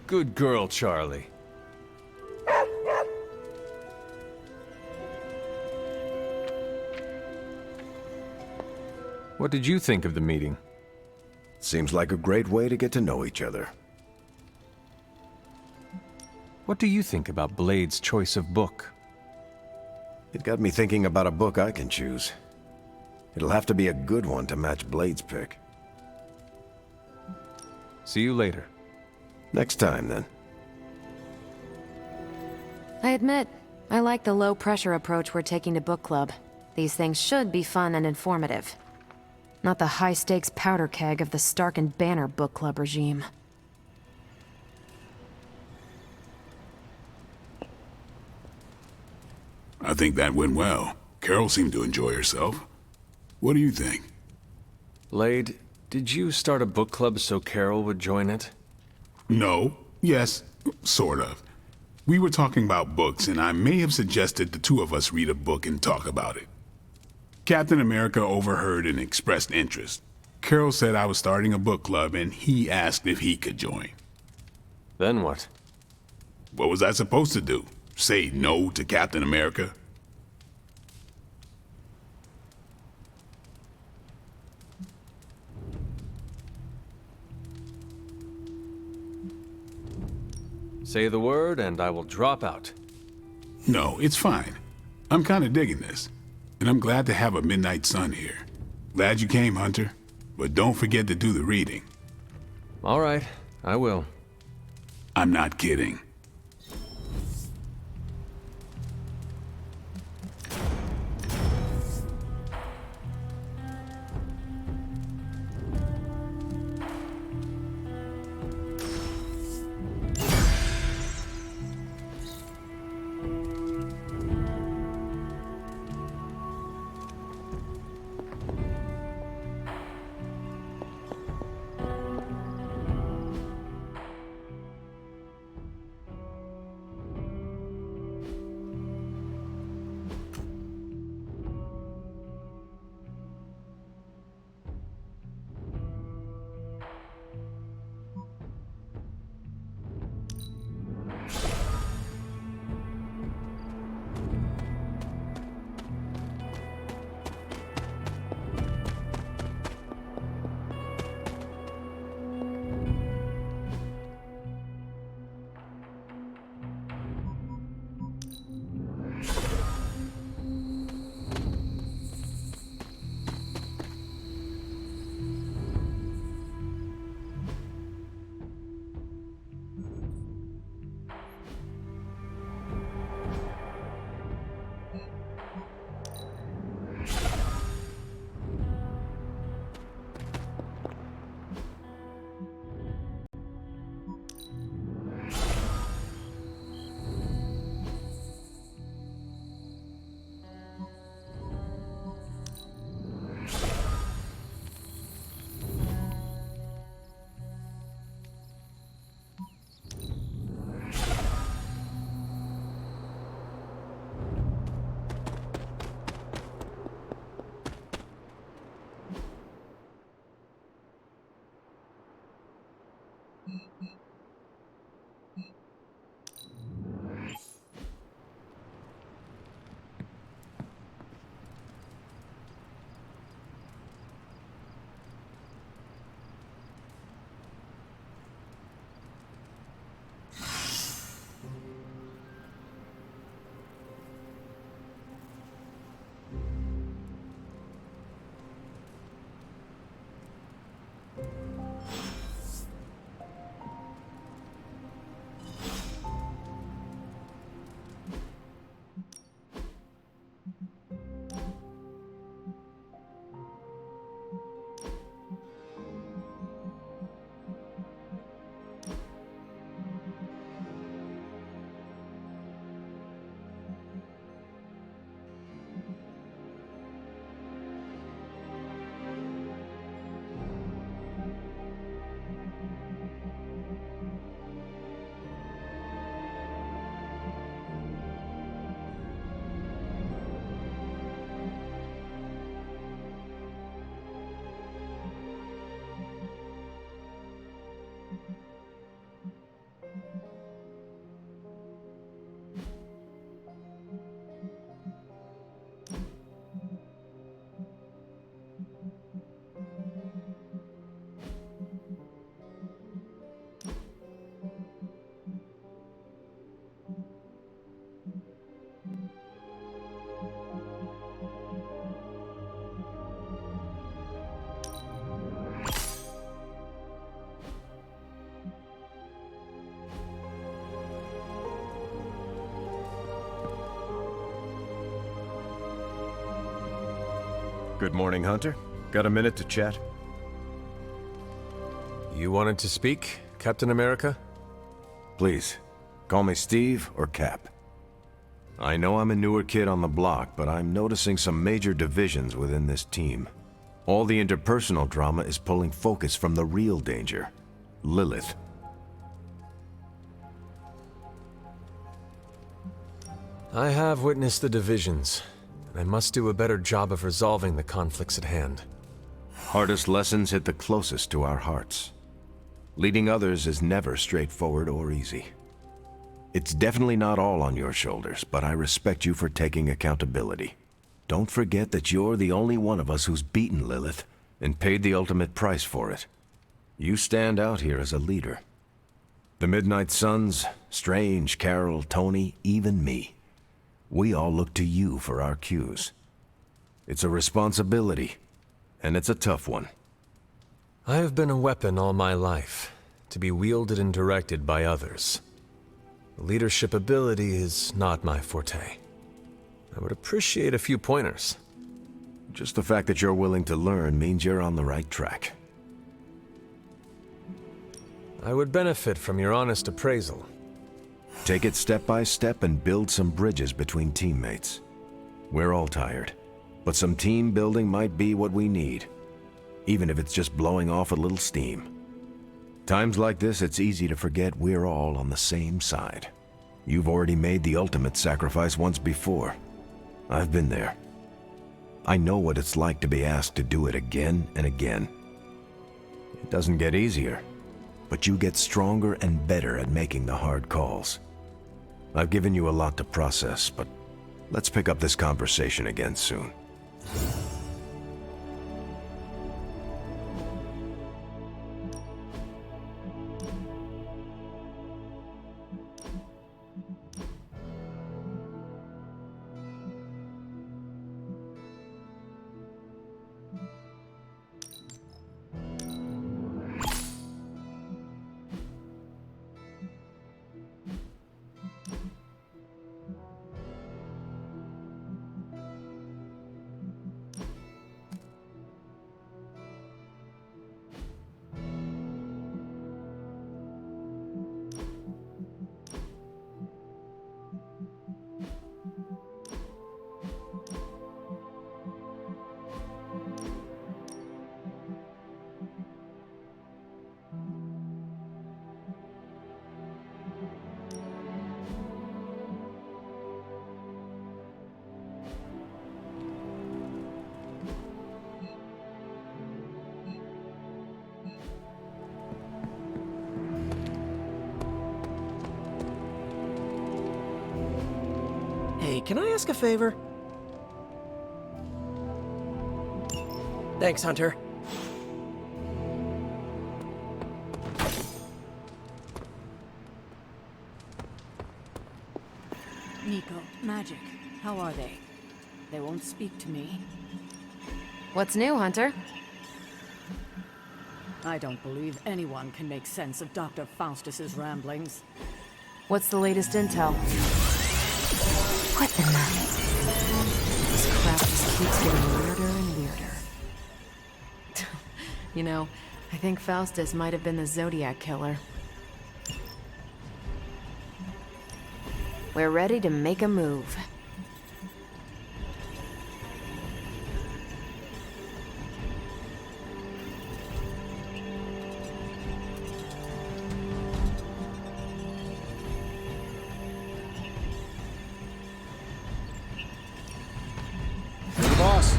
Good girl, Charlie. What did you think of the meeting? Seems like a great way to get to know each other. What do you think about Blade's choice of book? It got me thinking about a book I can choose. It'll have to be a good one to match Blade's pick. See you later. Next time, then. I admit, I like the low-pressure approach we're taking to book club. These things should be fun and informative. Not the high-stakes powder keg of the Stark and Banner book club regime. I think that went well. Carol seemed to enjoy herself. What do you think? Blade, did you start a book club so Carol would join it? No. Yes, sort of. We were talking about books, and I may have suggested the 2 of us read a book and talk about it. Captain America overheard and expressed interest. Carol said I was starting a book club, and he asked if he could join. Then what? What was I supposed to do? Say no to Captain America? Say the word and I will drop out. No, it's fine. I'm kind of digging this. And I'm glad to have a midnight sun here. Glad you came, Hunter. But don't forget to do the reading. All right, I will. I'm not kidding. Good morning, Hunter. Got a minute to chat? You wanted to speak, Captain America? Please, call me Steve or Cap. I know I'm a newer kid on the block, but I'm noticing some major divisions within this team. All the interpersonal drama is pulling focus from the real danger, Lilith. I have witnessed the divisions, and I must do a better job of resolving the conflicts at hand. Hardest lessons hit the closest to our hearts. Leading others is never straightforward or easy. It's definitely not all on your shoulders, but I respect you for taking accountability. Don't forget that you're the only one of us who's beaten Lilith and paid the ultimate price for it. You stand out here as a leader. The Midnight Suns, Strange, Carol, Tony, even me. We all look to you for our cues. It's a responsibility, and it's a tough one. I have been a weapon all my life, to be wielded and directed by others. Leadership ability is not my forte. I would appreciate a few pointers. Just the fact that you're willing to learn means you're on the right track. I would benefit from your honest appraisal. Take it step by step and build some bridges between teammates. We're all tired, but some team building might be what we need, even if it's just blowing off a little steam. Times like this, it's easy to forget we're all on the same side. You've already made the ultimate sacrifice once before. I've been there. I know what it's like to be asked to do it again and again. It doesn't get easier, but you get stronger and better at making the hard calls. I've given you a lot to process, but let's pick up this conversation again soon. Hey, can I ask a favor? Thanks, Hunter. Nico, Magic, how are they? They won't speak to me. What's new, Hunter? I don't believe anyone can make sense of Dr. Faustus's ramblings. What's the latest intel? What in the... This crap just keeps getting weirder and weirder. You know, I think Faustus might have been the Zodiac killer. We're ready to make a move. Boss.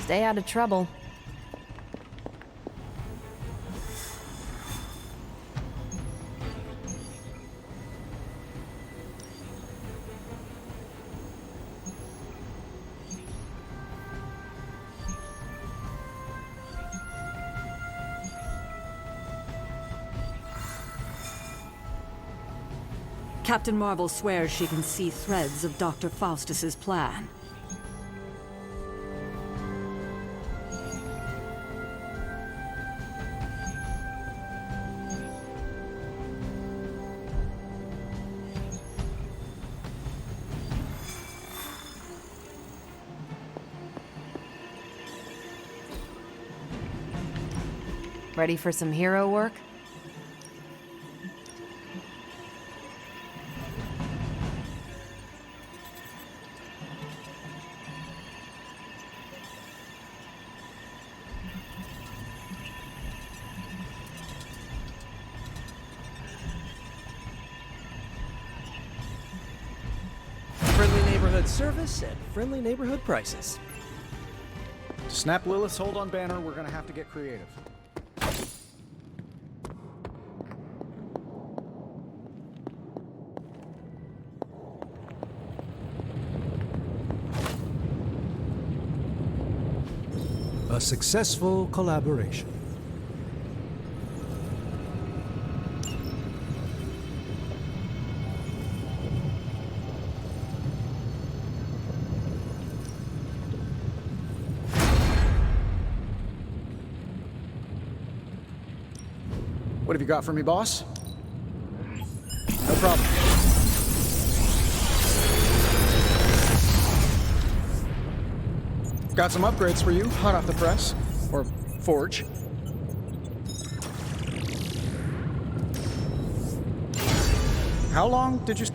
Stay out of trouble. Captain Marvel swears she can see threads of Dr. Faustus's plan. Ready for some hero work? Friendly neighborhood service at friendly neighborhood prices. To snap Lilith's hold on Banner, we're gonna have to get creative. A successful collaboration. What have you got for me, boss? No problem. Got some upgrades for you, hot off the press. Or forge. How long did you...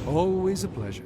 Always a pleasure.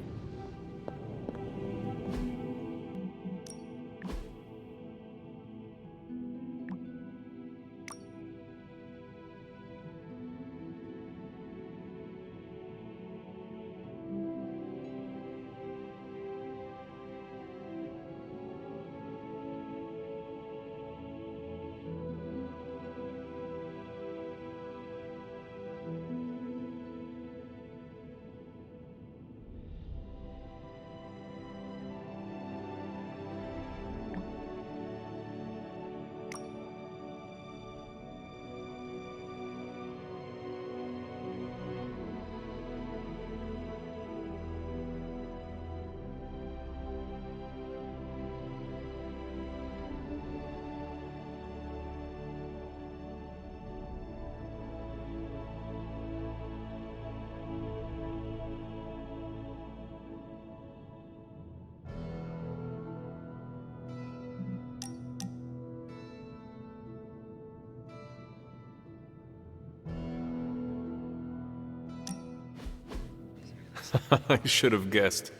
I should have guessed.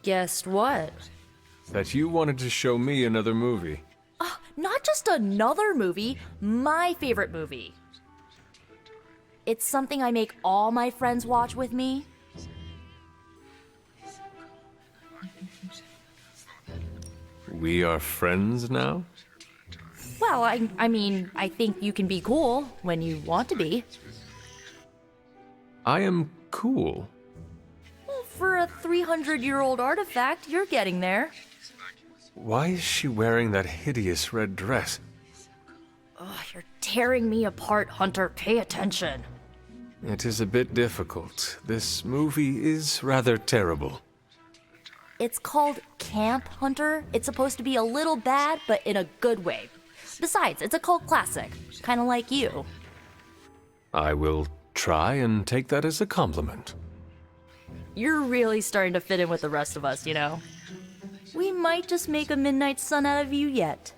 Guessed what? That you wanted to show me another movie. Not just another movie, my favorite movie. It's something I make all my friends watch with me. We are friends now? Well, I mean, I think you can be cool when you want to be. I am cool. Well, for a 300-year-old artifact, you're getting there. Why is she wearing that hideous red dress? Ugh, you're tearing me apart, Hunter. Pay attention. It is a bit difficult. This movie is rather terrible. It's called Camp Hunter. It's supposed to be a little bad, but in a good way. Besides, it's a cult classic, kind of like you. I will try and take that as a compliment. You're really starting to fit in with the rest of us, you know? We might just make a Midnight Sun out of you yet.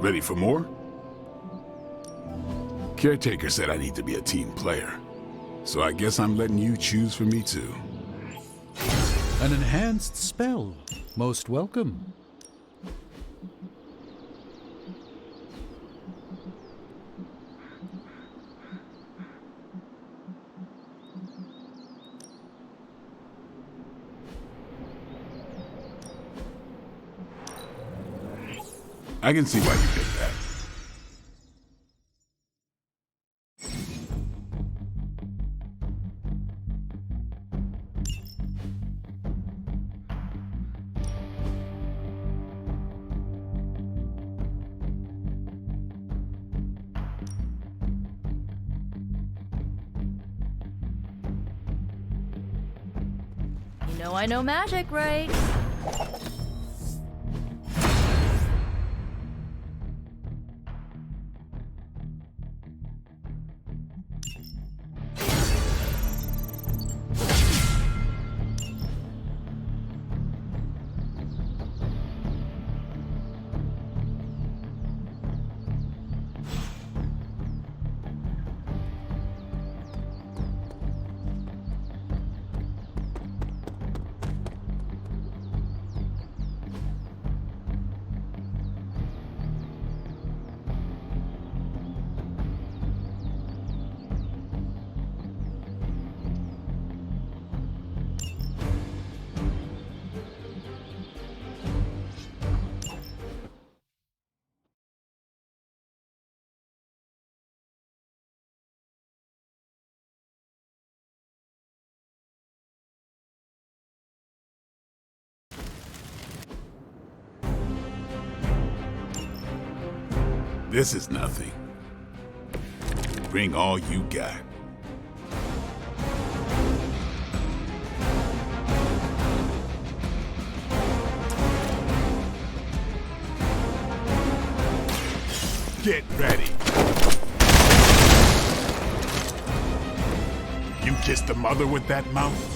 Ready for more? Caretaker said I need to be a team player, so I guess I'm letting you choose for me too. An enhanced spell. Most welcome. I can see why you picked that. You know I know magic, right? This is nothing. Bring all you got. Get ready. You kissed the mother with that mouth?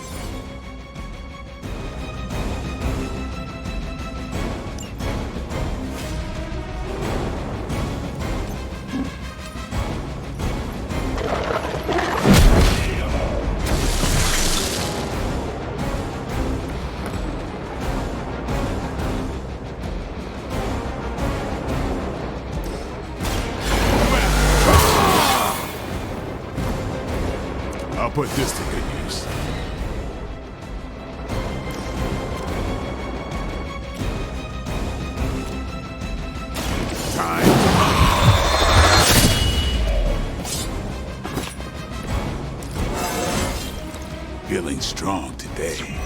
I'll put this to good use. Time. Feeling strong today.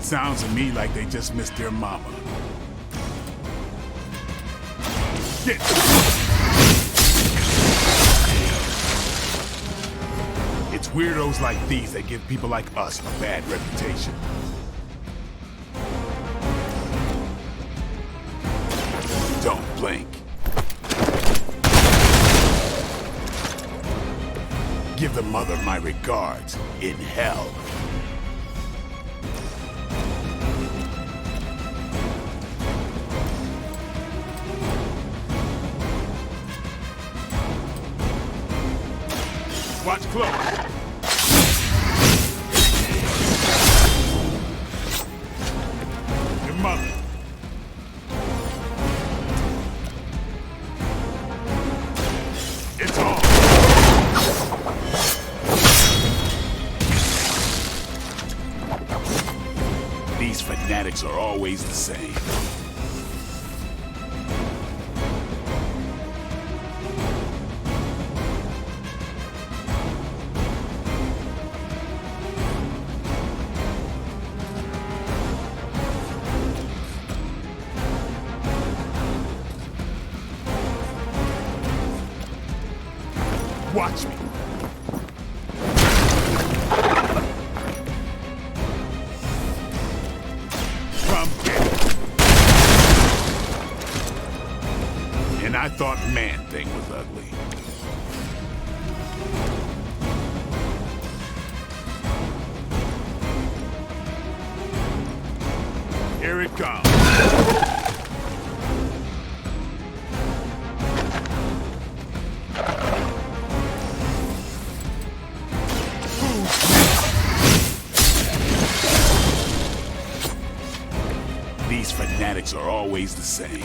Sounds to me like they just missed their mama. Get. It's weirdos like these that give people like us a bad reputation. Don't blink. Give the mother my regards in hell. Watch close. Your mother. It's on. These fanatics are always the same. Watch me. Come get it. And I thought Man-Thing was ugly. Here it comes. These fanatics are always the same.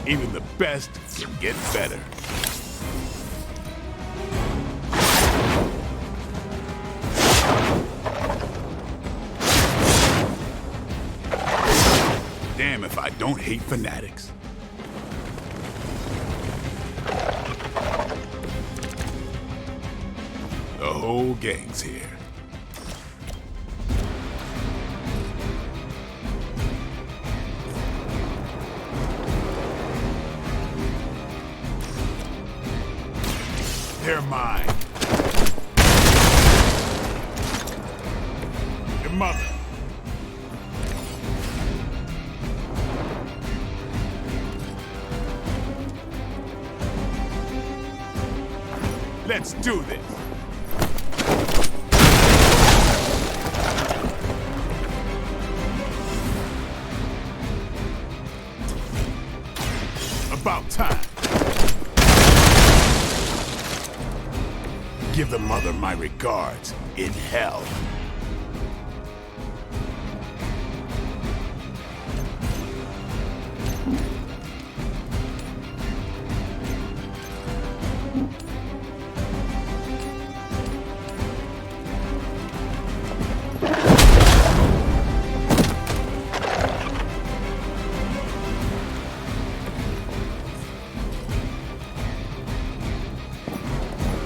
Even the best can get better. Damn if I don't hate fanatics. The whole gang's here. They're mine. Your mother. Let's do this. About time. Give the mother my regards in hell.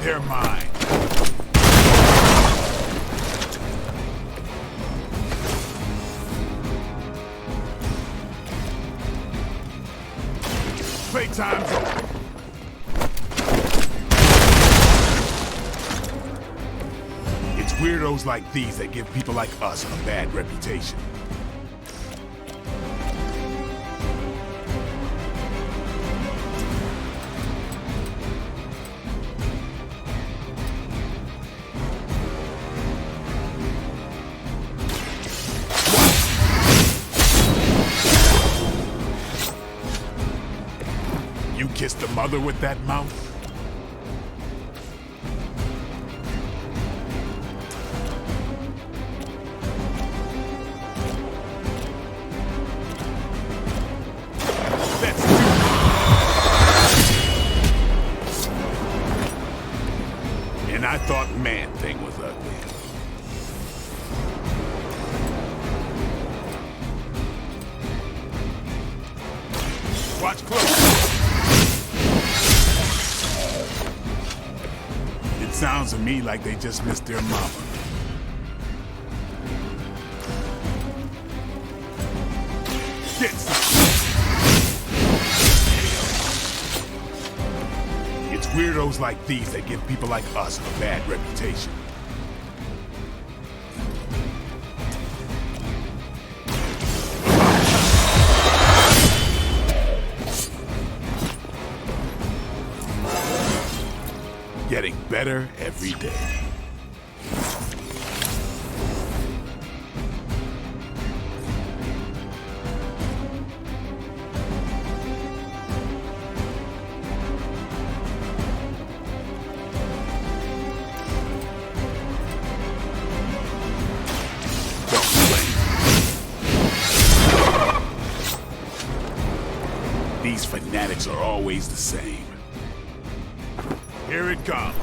They're mine. Playtime's over. It's weirdos like these that give people like us a bad reputation. You kissed the mother with that mouth? Let's do it. And I thought Man-Thing was ugly. Watch close. It sounds to me like they just missed their mama. Get some. It's weirdos like these that give people like us a bad reputation. Getting better every day. Don't blame. These fanatics are always the same. Here it comes.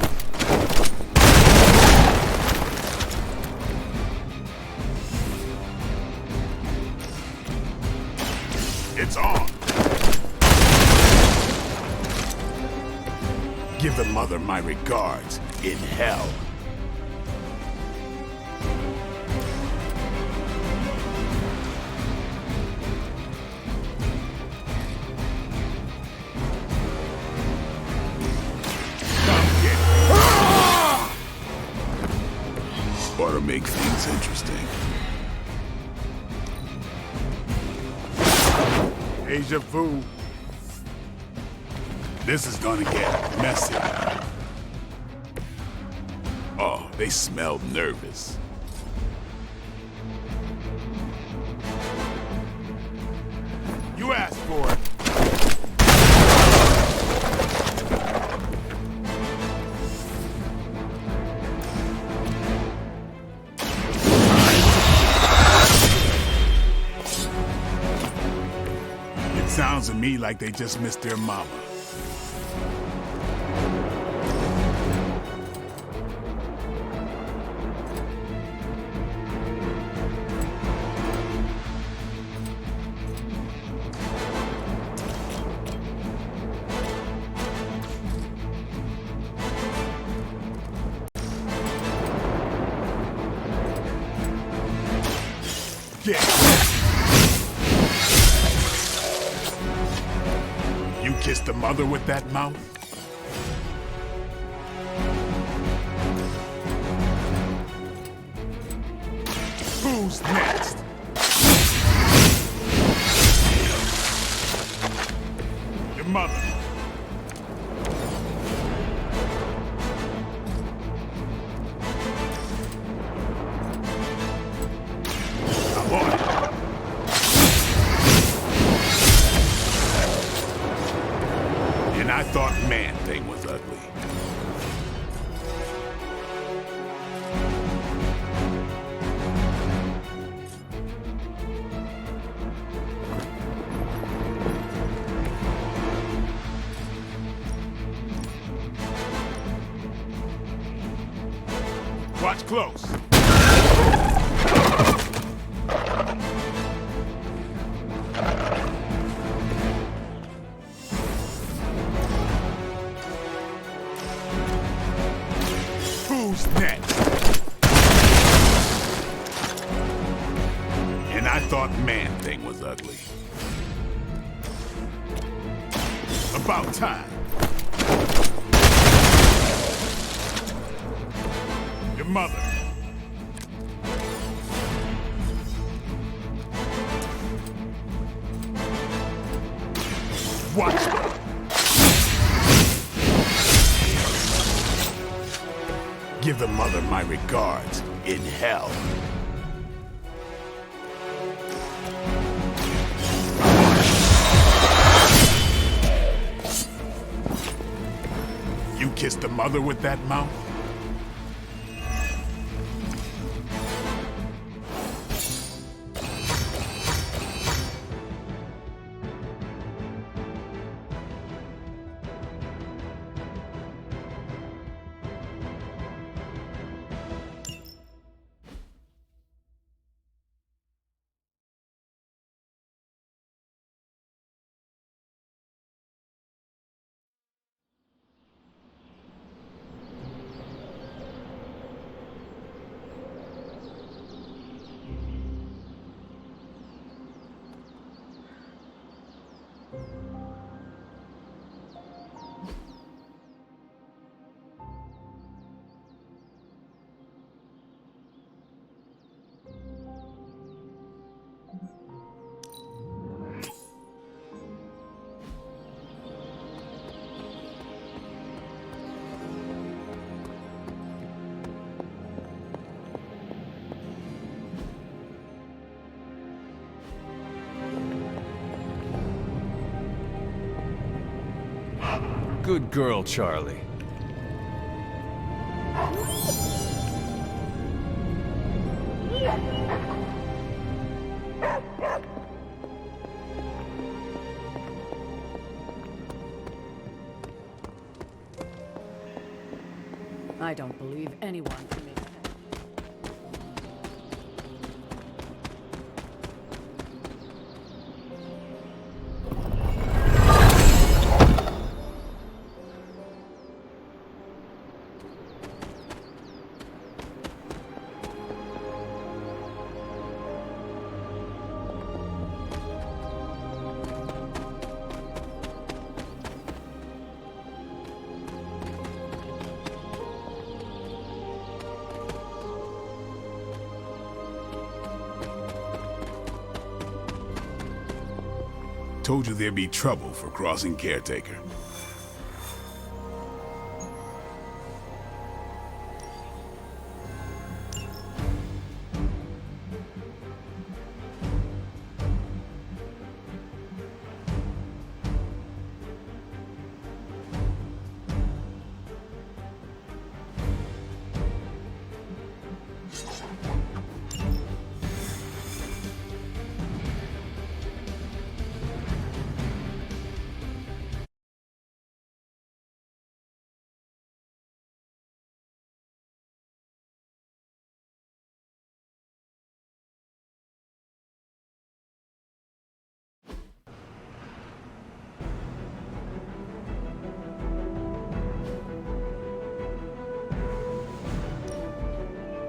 It's on. Give the mother my regards in hell. Ought to make things interesting. Deja vu. This is gonna get messy. Oh, they smell nervous. You asked for it. Sounds to me like they just missed their mama. You kissed the mother with that mouth? Who's next? Your mother. I thought Man-Thing was ugly. Watch close. Who's next? And I thought Man-Thing was ugly. About time. Your mother. Watch her. Give the mother my regards in hell. You kissed the mother with that mouth? Good girl, Charlie. I don't believe anyone can make that. Told you there'd be trouble for crossing Caretaker.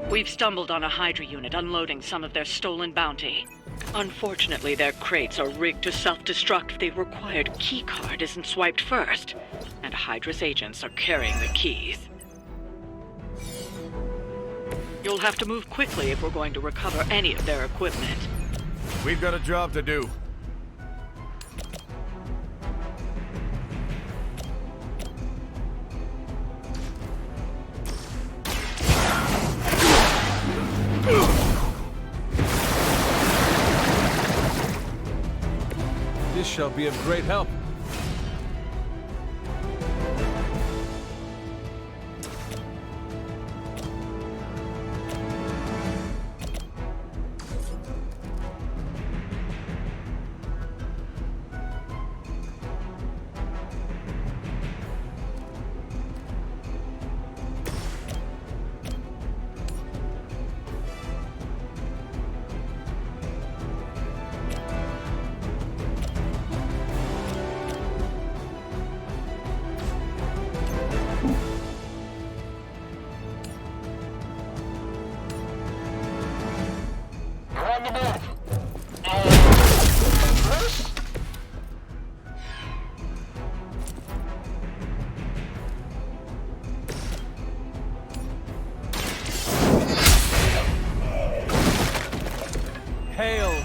We've stumbled on a Hydra unit unloading some of their stolen bounty. Unfortunately, their crates are rigged to self-destruct if the required keycard isn't swiped first, and Hydra's agents are carrying the keys. You'll have to move quickly if we're going to recover any of their equipment. We've got a job to do. This shall be of great help.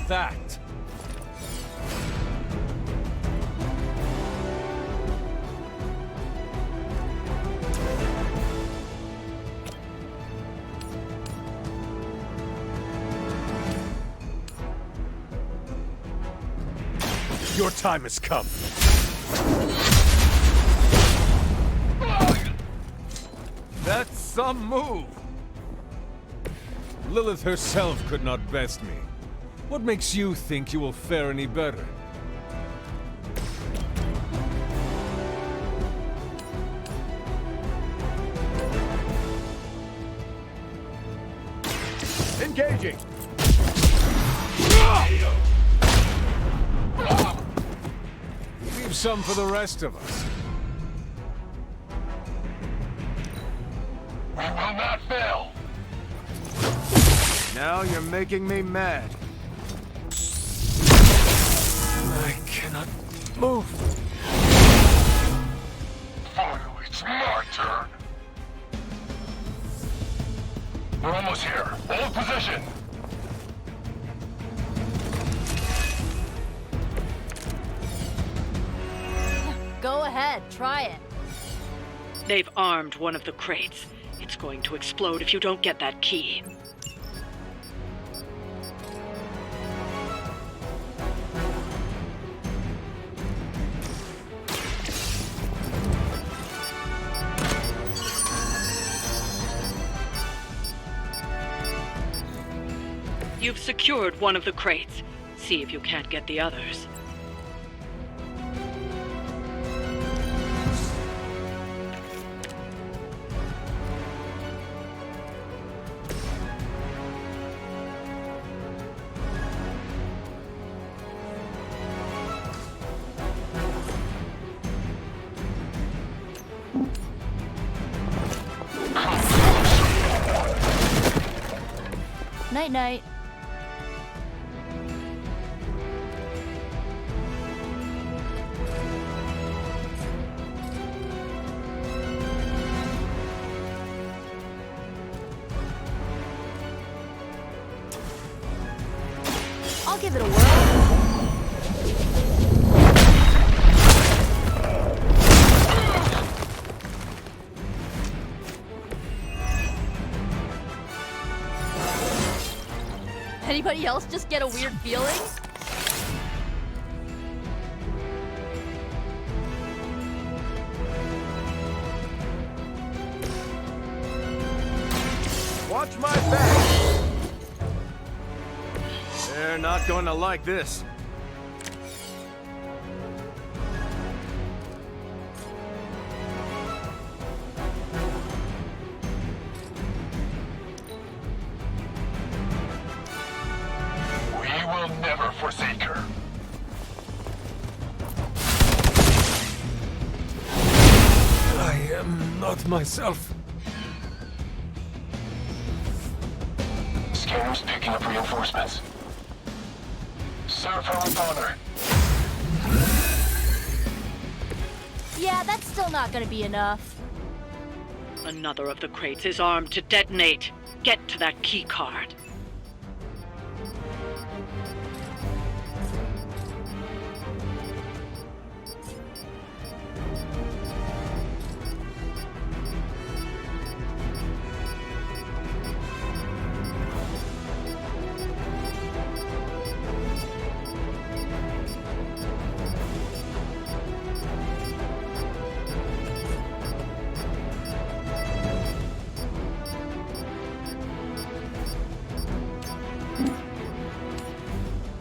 that. Your time has come. That's some move. Lilith herself could not best me. What makes you think you will fare any better? Engaging! Leave some for the rest of us. We will not fail. Now you're making me mad. I cannot move. Finally, it's my turn. We're almost here. Hold position. Go ahead, try it. They've armed one of the crates. It's going to explode if you don't get that key. You've secured one of the crates. See if you can't get the others. Night-night. I'll give it a whirl. Anybody else just get a weird feeling? Watch my back! They're not going to like this. We will never forsake her. I am not myself. Scanner's picking up reinforcements. Serve her with honor. Yeah, that's still not gonna be enough. Another of the crates is armed to detonate. Get to that key card.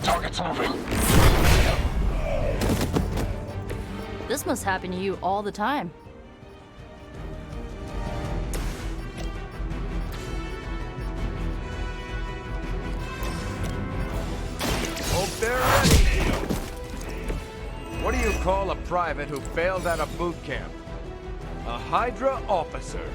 Target's moving. This must happen to you all the time. Hope they're ready. What do you call a private who failed out of boot camp? A Hydra officer.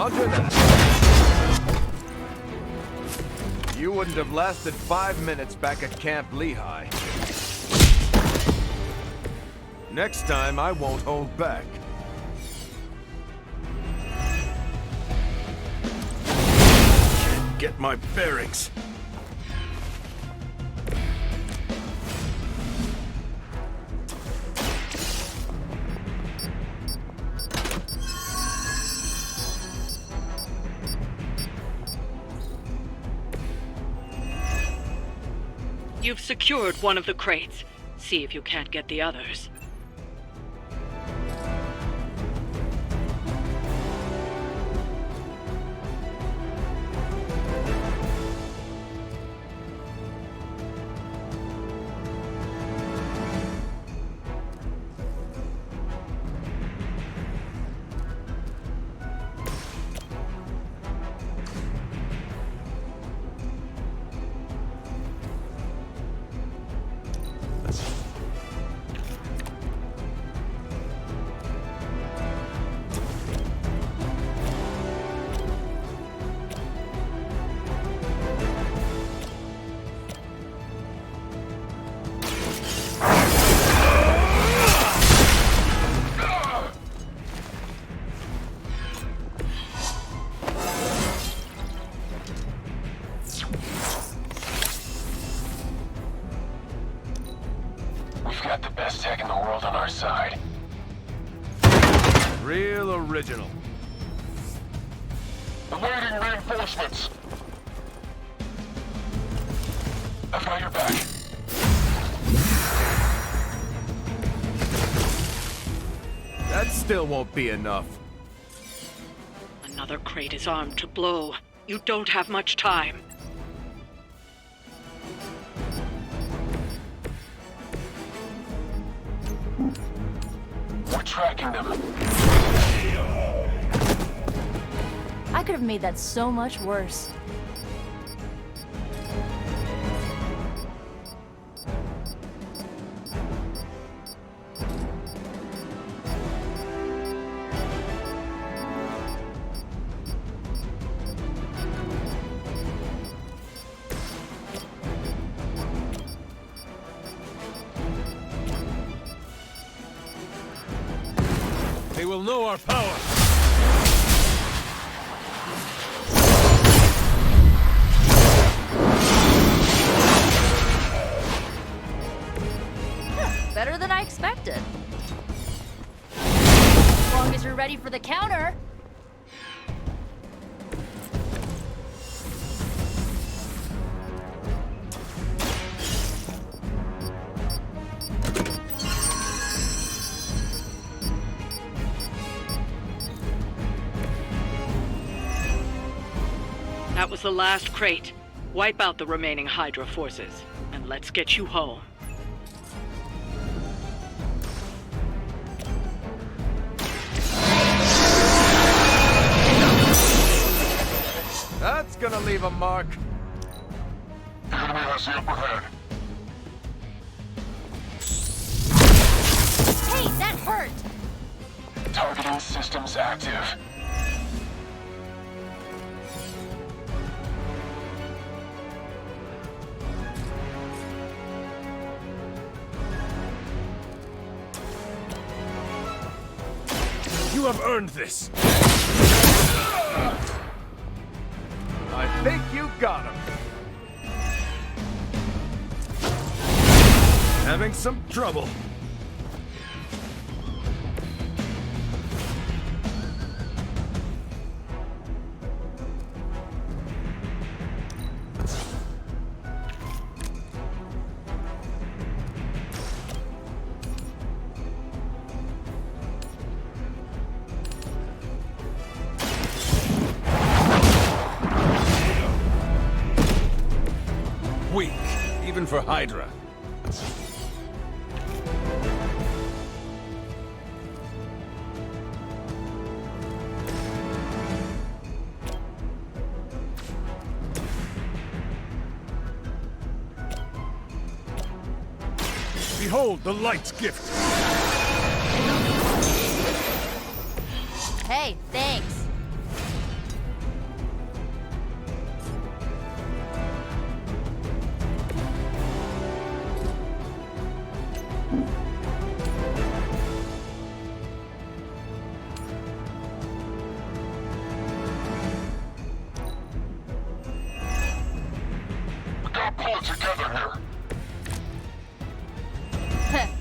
Roger that. You wouldn't have lasted 5 minutes back at Camp Lehigh. Next time, I won't hold back. Can't get my bearings. You've secured one of the crates. See if you can't get the others. We've got the best tech in the world on our side. Real original. Awaiting reinforcements. I've got your back. That still won't be enough. Another crate is armed to blow. You don't have much time. We're tracking them. I could have made that so much worse. They will know our power. Better than I expected. As long as you're ready for the counter. That was the last crate. Wipe out the remaining Hydra forces, and let's get you home. That's gonna leave a mark. The enemy has the upper hand. Hey, that hurt! Targeting systems active. You have earned this. I think you got him. Having some trouble. Weak, even for Hydra. Behold the light's gift. Hey, thanks.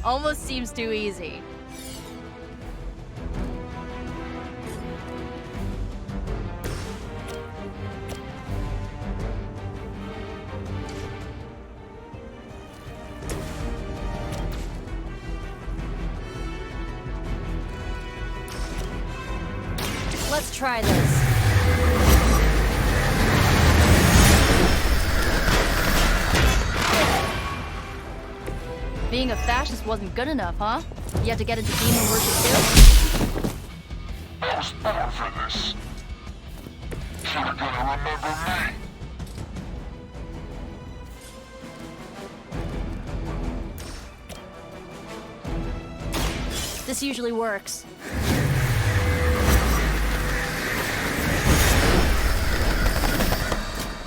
Almost seems too easy. Let's try this. Being a fascist wasn't good enough, huh? You had to get into demon worship too? I was born for this. You're gonna remember me. This usually works.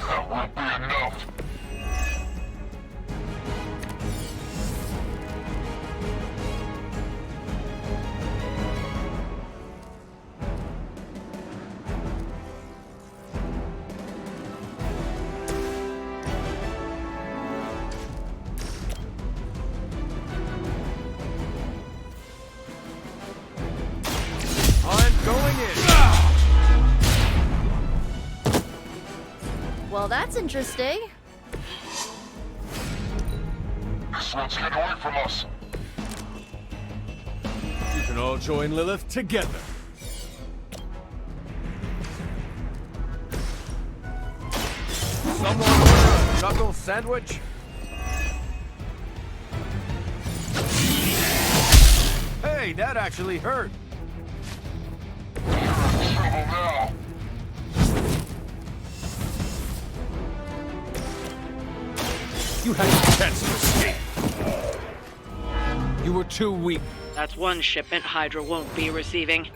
That won't be enough. Well, that's interesting. This one's getting away from us. You can all join Lilith together. Someone order a knuckle sandwich? Hey, that actually hurt. You're in trouble now. You had a chance to escape. You were too weak. That's one shipment Hydra won't be receiving.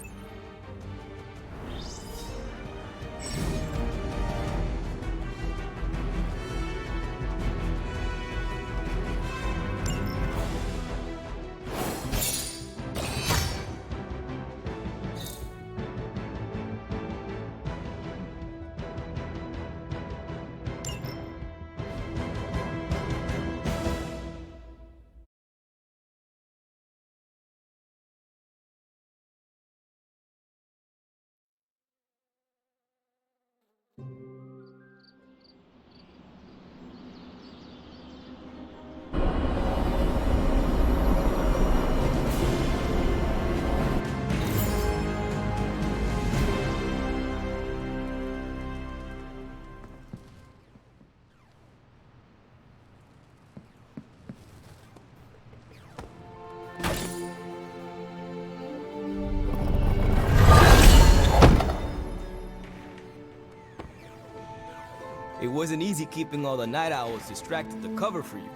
It wasn't easy keeping all the night owls distracted to cover for you.